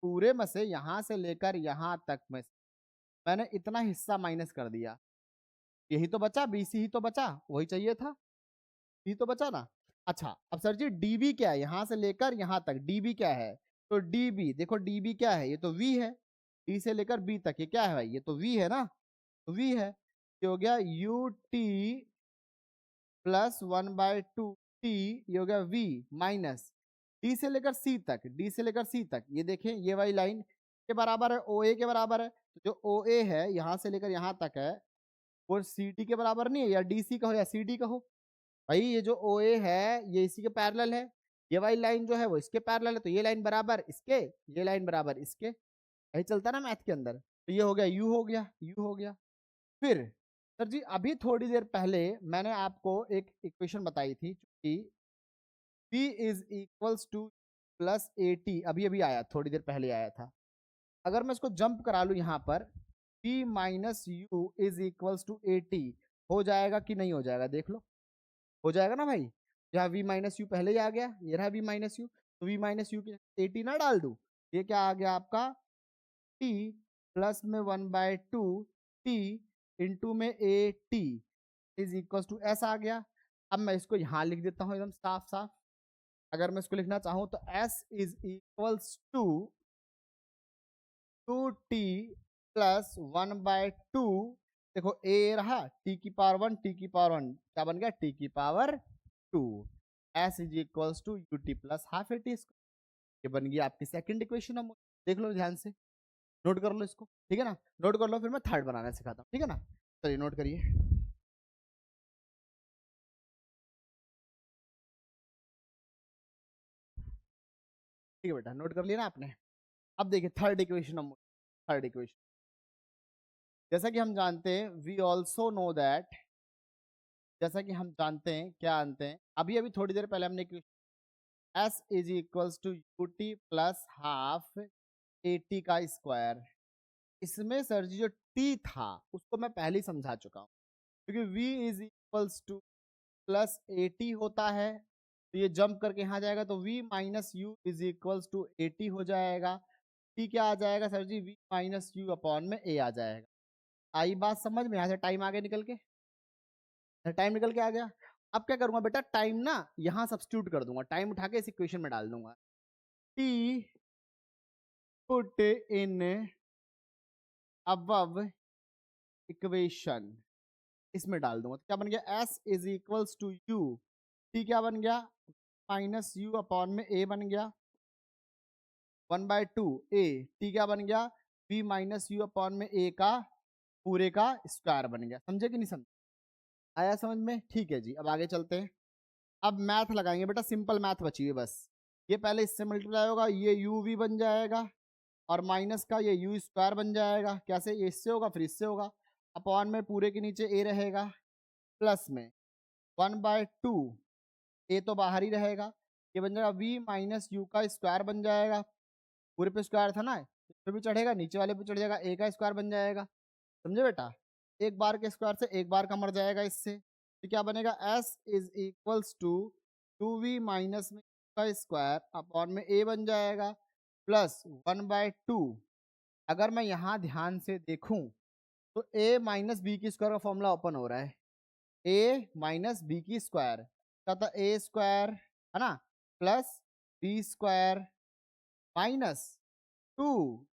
पूरे में से यहां से लेकर यहां तक में मैंने इतना हिस्सा माइनस कर दिया, यही तो बचा, बीसी ही तो बचा, वही चाहिए था, यही तो बचा ना। अच्छा अब सर जी डीबी क्या है, यहां से लेकर यहां तक डीबी क्या है, तो डीबी देखो, डीबी क्या है, ये तो वी है, डी से लेकर बी तक ये क्या है भाई, ये तो वी है ना, तो वी है, ये हो गया यू टी प्लस 1/2 टी, ये हो गया वी माइनस डी से लेकर सी तक, डी से लेकर सी तक, ये देखें ये वाली लाइन के बराबर है, ओ ए के बराबर है, तो जो ओ ए है यहां से लेकर यहां तक है वो सी डी के बराबर नहीं है, या डी सी का हो या सी डी का हो, भाई ये जो ओ ए है ये इसी के पैरेलल है, ये वाली लाइन जो है वो इसके पैरेलल है, तो ये लाइन बराबर इसके, ये लाइन बराबर इसके, यही चलता ना मैथ के अंदर, तो ये हो गया यू हो गया, यू हो गया। फिर सर जी अभी थोड़ी देर पहले मैंने आपको एक इक्वेशन बताई थी कि P is equals to plus a T, अभी अभी आया, थोड़ी देर पहले आया था, अगर मैं इसको जंप करा लूं यहाँ पर, P minus u is equals to a t, हो जाएगा कि नहीं हो जाएगा, देख लो, हो जाएगा ना भाई। यहाँ v माइनस यू पहले ही आ गया, ये रहा v माइनस यू, तो v माइनस यू की ए टी ना डाल दूं, ये क्या आ गया आपका t प्लस में 1/2 t इंटू में A T is equal to S आ गया। अब मैं इसको यहाँ लिख देता हूँ एकदम साफ साफ। अगर मैं इसको लिखना चाहूँ तो s is equals to 2t plus 1/2, देखो a रहा t की पावर 1, t की पावर 1 क्या बन गया t की power 2, s is equals to u t plus half A t. ये बन गई आपकी सेकंड इक्वेशन। हम देख लो ध्यान से, नोट कर लो इसको, ठीक है ना, नोट कर लो, फिर मैं थर्ड बनाना सिखाता हूँ, ठीक है ना। चलिए नोट करिए। ठीक है बेटा, नोट कर लिया ना आपने। अब देखिए थर्ड इक्वेशन। हम थर्ड इक्वेशन, जैसा कि हम जानते हैं वी ऑल्सो नो दैट, जैसा कि हम जानते हैं, क्या जानते हैं, अभी अभी थोड़ी देर पहले हमने s is equals to u t plus half A t का स्क्वायर। इसमें सर जी जो टी था उसको मैं पहले ही समझा चुका हूँ, क्योंकि v is equals to plus a T होता है, तो ये जंप करके यहाँ जाएगा, तो v minus u is equals to a t हो जाएगा। t क्या आ जाएगा sir ji, v minus u upon में a आ जाएगा। आई बात समझ में, यहाँ से टाइम आगे निकल के, टाइम निकल के आ गया। अब क्या करूंगा बेटा, टाइम ना यहाँ सब्स्टिट्यूट कर दूंगा, टाइम उठा के इस इक्वेशन में डाल दूंगा। t put in above equation, इसमें डाल दूंगा, तो क्या बन गया s is equals to u, t क्या बन गया माइनस यू अपॉन में a बन गया 1/2 a, t क्या बन गया v माइनस यू अपॉन में a का पूरे का स्क्वायर बन गया। समझे कि नहीं समझे, आया समझ में, ठीक है जी। अब आगे चलते हैं, अब मैथ लगाएंगे बेटा, सिंपल मैथ बची है बस। ये पहले इससे मल्टीप्लाई होगा, ये यू वी बन जाएगा, और माइनस का ये यू स्क्वायर बन जाएगा। कैसे, ये इससे होगा फिर इससे होगा, अपॉन में पूरे के नीचे ए रहेगा, प्लस में 1/2 ए तो बाहर ही रहेगा, ये बन जाएगा v माइनस यू का स्क्वायर बन जाएगा, पूरे पे स्क्वायर था ना, इस पे भी चढ़ेगा, नीचे वाले पे चढ़ जाएगा, ए का स्क्वायर बन जाएगा। समझे बेटा, एक बार के स्क्वायर से एक बार का मर जाएगा इससे, तो क्या बनेगा s is equals to 2v minus में का स्क्वायर अपॉन में a बन जाएगा, प्लस 1/2। अगर मैं यहाँ ध्यान से देखूं तो a माइनस बी की स्क्वायर का फॉर्मूला ओपन हो रहा है, a माइनस बी की स्क्वायर क्या था, a स्क्वायर है ना, plus b square minus 2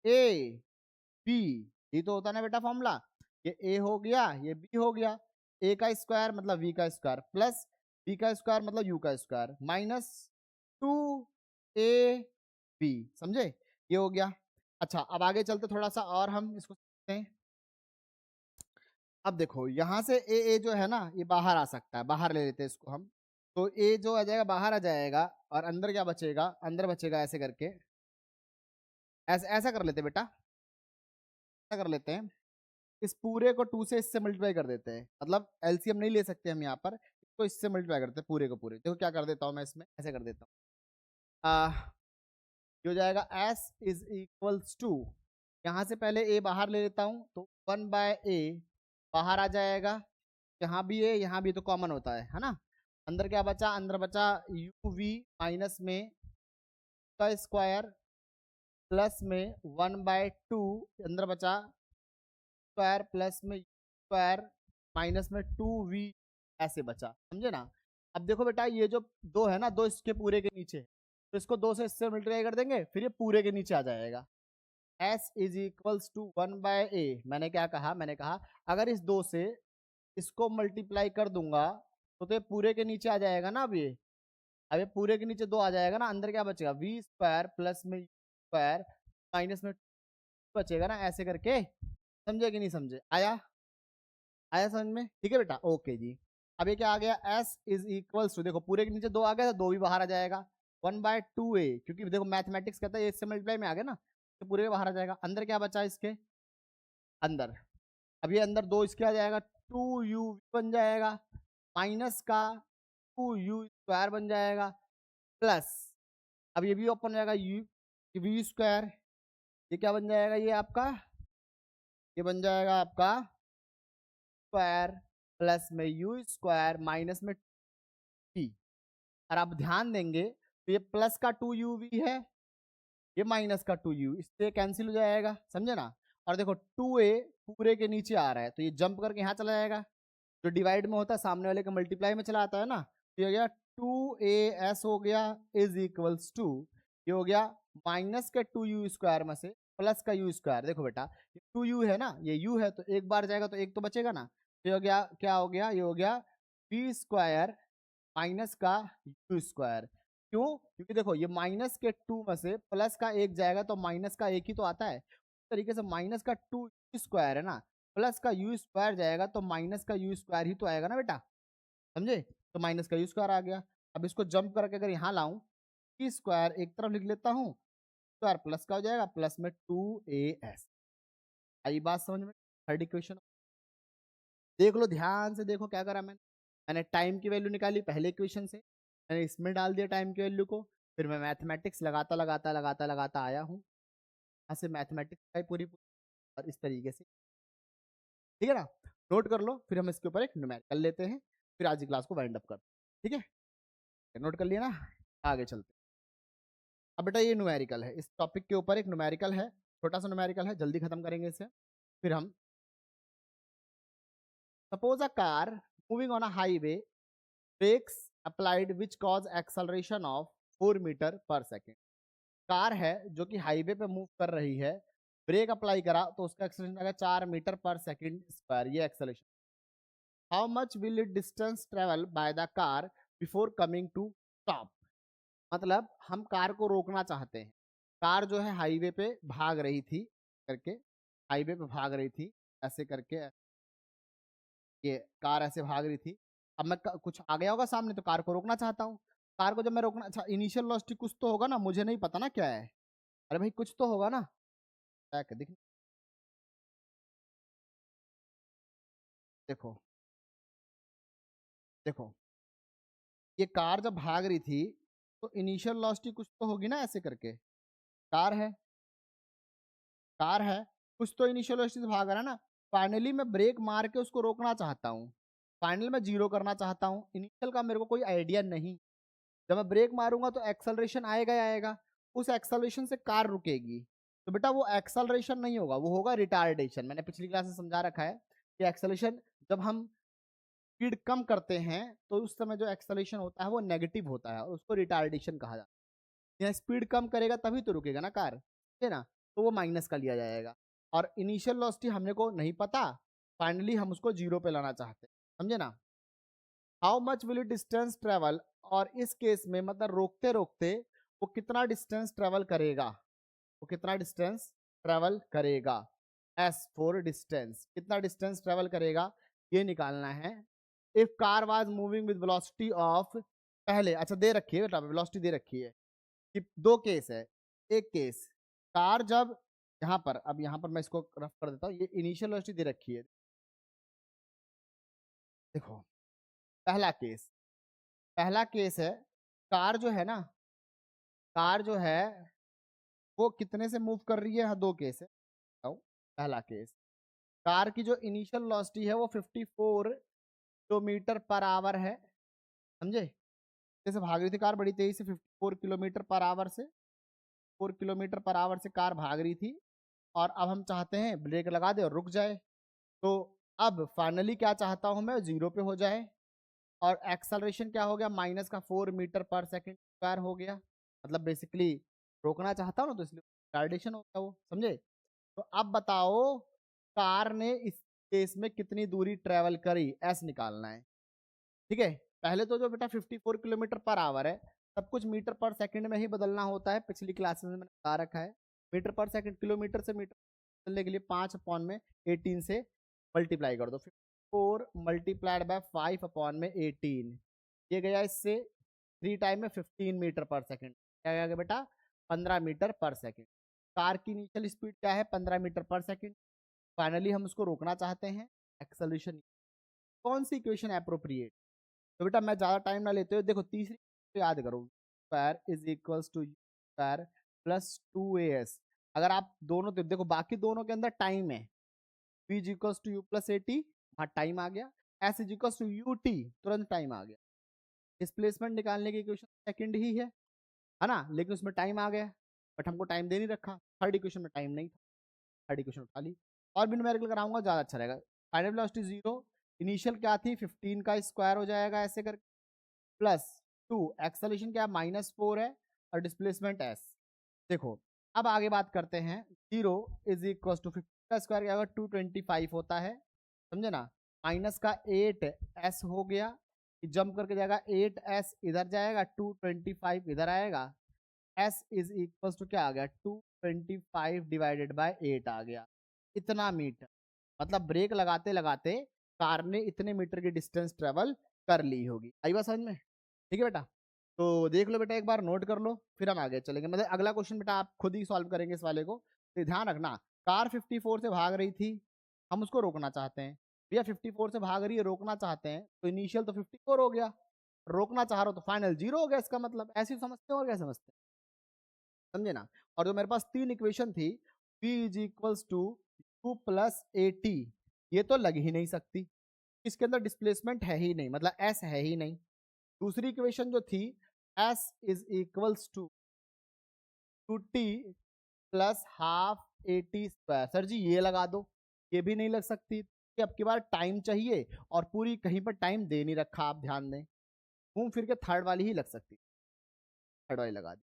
a b, ये तो होता ना बेटा फॉर्मूला, ये a हो गया ये b हो गया, a का स्क्वायर मतलब v का स्क्वायर, प्लस b का स्क्वायर मतलब u का स्क्वायर, माइनस 2ab। समझे, ये हो गया। अच्छा अब आगे चलते थोड़ा सा और हम इसको समझते हैं। अब देखो यहाँ से ए जो है ना ये बाहर आ सकता है, बाहर ले लेते हैं इसको हम, तो ए जो आ जाएगा बाहर आ जाएगा, और अंदर क्या बचेगा, अंदर बचेगा ऐसे करके, ऐसा ऐसा कर लेते बेटा, ऐसा कर लेते हैं, इस पूरे को 2 से इससे मल्टीप्लाई कर देते हैं, मतलब एलसीएम नहीं ले सकते हम यहाँ पर, इसको इससे मल्टीप्लाई करते हैं पूरे को पूरे। देखो क्या कर देता हूँ मैं इसमें, ऐसे कर देता हूँ, ये हो जाएगा s इज इक्वल्स टू, यहाँ से पहले a बाहर ले लेता हूँ, तो 1/a बाहर आ जाएगा, यहाँ भी a यहाँ भी तो कॉमन होता है ना, अंदर क्या बचा, अंदर बचा यू वी माइनस में का स्क्वायर प्लस में 1/2, अंदर बचा स्क्वायर प्लस में स्क्वायर माइनस में 2v, ऐसे बचा। समझे ना, अब देखो बेटा ये जो दो है ना, दो इसके पूरे के नीचे, तो इसको दो से इससे मल्टीप्लाई कर देंगे, फिर ये पूरे के नीचे आ जाएगा, s is equals to 1/a। मैंने क्या कहा, मैंने कहा अगर इस दो से इसको मल्टीप्लाई कर दूंगा तो ये पूरे के नीचे आ जाएगा ना। अब ये पूरे के नीचे दो आ जाएगा ना, अंदर क्या बचेगा v स्क्वायर प्लस में स्क्वायर माइनस में बचेगा ना, ऐसे करके। समझे कि नहीं समझे, आया, आया समझ में, ठीक है बेटा, ओके जी। अब ये क्या आ गया, s इज इक्वल्स टू, देखो पूरे के नीचे दो आ गया तो दो भी बाहर आ जाएगा, 1/2a, क्योंकि देखो मैथमेटिक्स कहता है इससे मल्टीप्लाई में आ गया ना, तो पूरे बाहर आ जाएगा। अंदर क्या बचा इसके अंदर, अब ये अंदर दो इसके आ जाएगा, 2u बन जाएगा, माइनस का 2u स्क्वायर बन जाएगा, प्लस अब ये भी ओपन हो जाएगा यू वी स्क्वायर, ये क्या बन जाएगा, ये आपका ये बन जाएगा आपका स्क्वायर प्लस में यू स्क्वायर माइनस में टी, और आप ध्यान देंगे तो ये प्लस का 2uv है, ये माइनस का 2u, इससे कैंसिल हो जाएगा, समझे ना। और देखो 2a पूरे के नीचे आ रहा है तो ये जंप करके यहाँ चला जाएगा, जो डिवाइड में होता है सामने वाले का मल्टीप्लाई में चला आता है ना, तो ये हो गया 2as हो गया इज इक्वल्स टू, ये हो गया माइनस के 2u स्क्वायर में से प्लस का u स्क्वायर। देखो बेटा ये 2u है ना, ये u है तो एक बार जाएगा तो एक तो बचेगा ना, तो ये हो गया, क्या हो गया, ये हो गया v स्क्वायर माइनस का u स्क्वायर। क्यों? क्योंकि देखो ये माइनस के 2 में से प्लस का एक जाएगा तो माइनस का एक ही तो आता है, इस तरीके से माइनस का 2 स्क्वायर है ना, प्लस का u स्क्वायर जाएगा तो माइनस का u स्क्वायर ही तो आएगा ना बेटा, समझे। तो माइनस का u स्क्वायर आ गया। अब इसको जंप करके अगर यहाँ लाऊं, t स्क्वायर एक तरफ लिख लेता हूँ, स्क्वायर प्लस का हो जाएगा, प्लस में 2as। आई बात समझ में? थर्ड इक्वेशन देख लो, ध्यान से देखो क्या करा मैंने टाइम की वैल्यू निकाली पहले इक्वेशन से, मैंने इसमें डाल दिया टाइम की वैल्यू को, फिर मैं मैथमेटिक्स लगाता लगाता लगाता लगाता आया हूँ, यहाँ से मैथमेटिक्स पूरी और इस तरीके से, ठीक है ना। नोट कर लो, फिर हम इसके ऊपर एक न्यूमेरिकल लेते हैं, फिर आज की क्लास को वाइंड अप करते हैं, ठीक है। नोट कर लिया ना, आगे चलते हैं। अब बेटा ये न्यूमेरिकल है, इस टॉपिक के ऊपर एक न्यूमेरिकल है, छोटा सा न्यूमेरिकल है, जल्दी खत्म करेंगे इसे, फिर हम suppose a car moving on a highway, brakes applied which cause acceleration of 4 metre per second. Car है जो कि हाईवे पे मूव कर रही है, ब्रेक अप्लाई करा तो उसका एक्सेलरेशन आएगा 4 मीटर पर सेकेंड स्क्वायर, ये acceleration. How much will it distance travel by the car before coming to stop. मतलब हम कार को रोकना चाहते हैं, कार जो है हाईवे पे भाग रही थी करके, हाईवे पे भाग रही थी ऐसे करके, ये कार ऐसे भाग रही थी, अब मैं कुछ आ गया होगा सामने तो कार को रोकना चाहता हूँ, कार को जब मैं रोकना, अच्छा इनिशियल वेलोसिटी कुछ तो होगा ना, मुझे नहीं पता ना क्या है, अरे भाई कुछ तो होगा ना, दिख, देखो देखो ये कार जब भाग रही थी तो इनिशियल वेलोसिटी कुछ तो होगी ना, ऐसे करके कार है, कार है, कुछ तो इनिशियल वेलोसिटी से भाग रहा है ना, फाइनली मैं ब्रेक मार के उसको रोकना चाहता हूँ, फाइनल में जीरो करना चाहता हूँ, इनिशियल का मेरे को कोई आइडिया नहीं, जब मैं ब्रेक मारूंगा तो एक्सेलरेशन आएगा ही आएगा, उस एक्सेलरेशन से कार रुकेगी, तो बेटा वो एक्सेलरेशन नहीं होगा, वो होगा रिटार्डेशन। मैंने पिछली क्लास में समझा रखा है कि एक्सेलरेशन जब हम स्पीड कम करते हैं तो उस समय जो एक्सेलरेशन होता है वो नेगेटिव होता है और उसको रिटार्डेशन कहा जाता है। यहाँ स्पीड कम करेगा तभी तो रुकेगा ना कार, ठीक है ना, तो वो माइनस का लिया जाएगा। और इनिशियल वेलोसिटी हमने को नहीं पता, फाइनली हम उसको जीरो पे लाना चाहते हैं, समझे ना। How much will distance travel, और इस केस में मतलब रोकते रोकते वो कितना डिस्टेंस ट्रेवल करेगा, वो कितना डिस्टेंस ट्रेवल करेगा, एस फॉर डिस्टेंस, कितना डिस्टेंस ट्रेवल करेगा ये निकालना है। If car was moving with velocity of, पहले अच्छा दे रखी है बेटा, वेलोसिटी दे रखी है कि दो केस है, एक केस कार जब यहाँ पर, अब यहाँ पर मैं इसको रफ कर देता हूँ, ये इनिशियल वेलोसिटी दे रखी है, देखो पहला केस, पहला केस है कार जो है ना, कार जो है वो कितने से मूव कर रही है, हाँ दो केस है, पहला केस कार की जो इनिशियल वेलोसिटी है वो 54 किलोमीटर पर आवर है, समझे, जैसे भाग रही थी कार बड़ी तेजी से 54 किलोमीटर पर आवर से, 4 किलोमीटर पर आवर से कार भाग रही थी, और अब हम चाहते हैं ब्रेक लगा दे और रुक जाए, तो अब फाइनली क्या चाहता हूं मैं, जीरो पे हो जाए, और एक्सेलरेशन क्या हो गया, माइनस का 4 मीटर पर सेकेंड स्क्वायर हो गया, मतलब बेसिकली रोकना चाहता हूँ ना तो इसलिए रिटार्डेशन हो गया वो, समझे। तो अब बताओ कार ने इस केस में कितनी दूरी ट्रेवल करी, एस निकालना है, ठीक है। पहले तो जो बेटा 54 किलोमीटर पर आवर है, सब कुछ मीटर पर सेकंड में ही बदलना होता है, पिछली क्लासेस में मैंने बता रखा है, मीटर पर सेकंड, किलोमीटर से मीटर बदलने के लिए 5/18 से मल्टीप्लाई कर दो, 54 मल्टीप्लाइड बाय 5/18, ये गया इससे 3 टाइम में 15 मीटर पर सेकंड, क्या गया बेटा 15 मीटर पर सेकंड। कार की इनिशियल स्पीड क्या है, 15 मीटर पर सेकंड, फाइनली हम उसको रोकना चाहते हैं, एक्सेलरेशन। कौन सी इक्वेशन अप्रोप्रिएट, तो बेटा मैं ज्यादा टाइम ना लेते हुए देखो तीसरी तो याद करो, square is equals to square plus 2as, अगर आप दोनों देखो बाकी दोनों के अंदर टाइम है, v is equals to u plus a t, वहां टाइम आ गया, s is equals to u t, तुरंत टाइम आ गया, डिस्प्लेसमेंट निकालने की इक्वेशन सेकंड ही है ना, लेकिन उसमें टाइम आ गया, बट हमको टाइम दे नहीं रखा। थर्ड इक्वेशन में टाइम नहीं था, थर्ड इक्वेशन उठा ली। और भी न्यूमेरिकल कराऊंगा, ज़्यादा अच्छा रहेगा। फाइनल वेलोसिटी 0, इनिशियल क्या थी 15 का स्क्वायर हो जाएगा ऐसे करके, प्लस 2 एक्सेलरेशन क्या -4 है और डिस्प्लेसमेंट s। देखो अब आगे बात करते हैं, 0 इज इक्वल टू 15 का स्क्वायर क्या होगा 225 होता है, समझे ना, माइनस का 8s हो गया, जंप करके जाएगा 8s इधर जाएगा, 225 इधर आएगा, s इज इक्वल टू क्या आ गया 225 डिवाइडेड बाय 8 आ गया, इतना मीटर। मतलब ब्रेक लगाते लगाते कार ने इतने मीटर की डिस्टेंस ट्रेवल कर ली होगी। आई बात समझ में? ठीक है बेटा, तो देख लो बेटा, एक बार नोट कर लो, फिर हम आगे चलेंगे। मतलब अगला क्वेश्चन बेटा आप खुद ही सॉल्व करेंगे इस वाले को, तो ध्यान रखना, कार 54 से भाग रही थी, हम उसको रोकना चाहते हैं। भैया 54 से भाग रही है, रोकना चाहते हैं, तो इनिशियल तो 54 हो गया, रोकना चाह रहे हो तो फाइनल 0 हो गया, इसका मतलब ऐसे समझते हो और क्या समझते हैं, समझे ना। और जो मेरे पास 3 इक्वेशन थी, v is equals to u plus a t, ये तो लग ही नहीं सकती, इसके अंदर डिस्प्लेसमेंट है ही नहीं, मतलब s है ही नहीं। दूसरी इक्वेशन जो थी s is equals to T plus half A T square, sir ji ये लगा दो, ये भी नहीं लग सकती, कि अब की बार टाइम चाहिए और पूरी कहीं पर टाइम दे नहीं रखा, आप ध्यान दें, घूम फिर के थर्ड वाली ही लग सकती, थर्ड वाली लगा दी।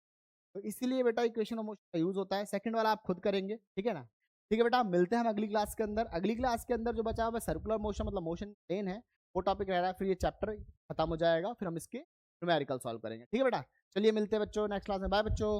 तो इसीलिए बेटा इक्वेशन ऑफ मोशन का यूज होता है, सेकंड वाला आप खुद करेंगे, ठीक है ना। ठीक है बेटा, मिलते हैं हम अगली क्लास के अंदर। अगली क्लास के अंदर जो बचा हुआ है सर्कुलर मोशन, मतलब मोशन प्लेन है, वो टॉपिक रह रहा है, फिर ये चैप्टर खत्म हो जाएगा, फिर हम इसके न्यूमेरिकल सॉल्व करेंगे। ठीक है बेटा, चलिए मिलते हैं बच्चों नेक्स्ट क्लास में, बाय बच्चों।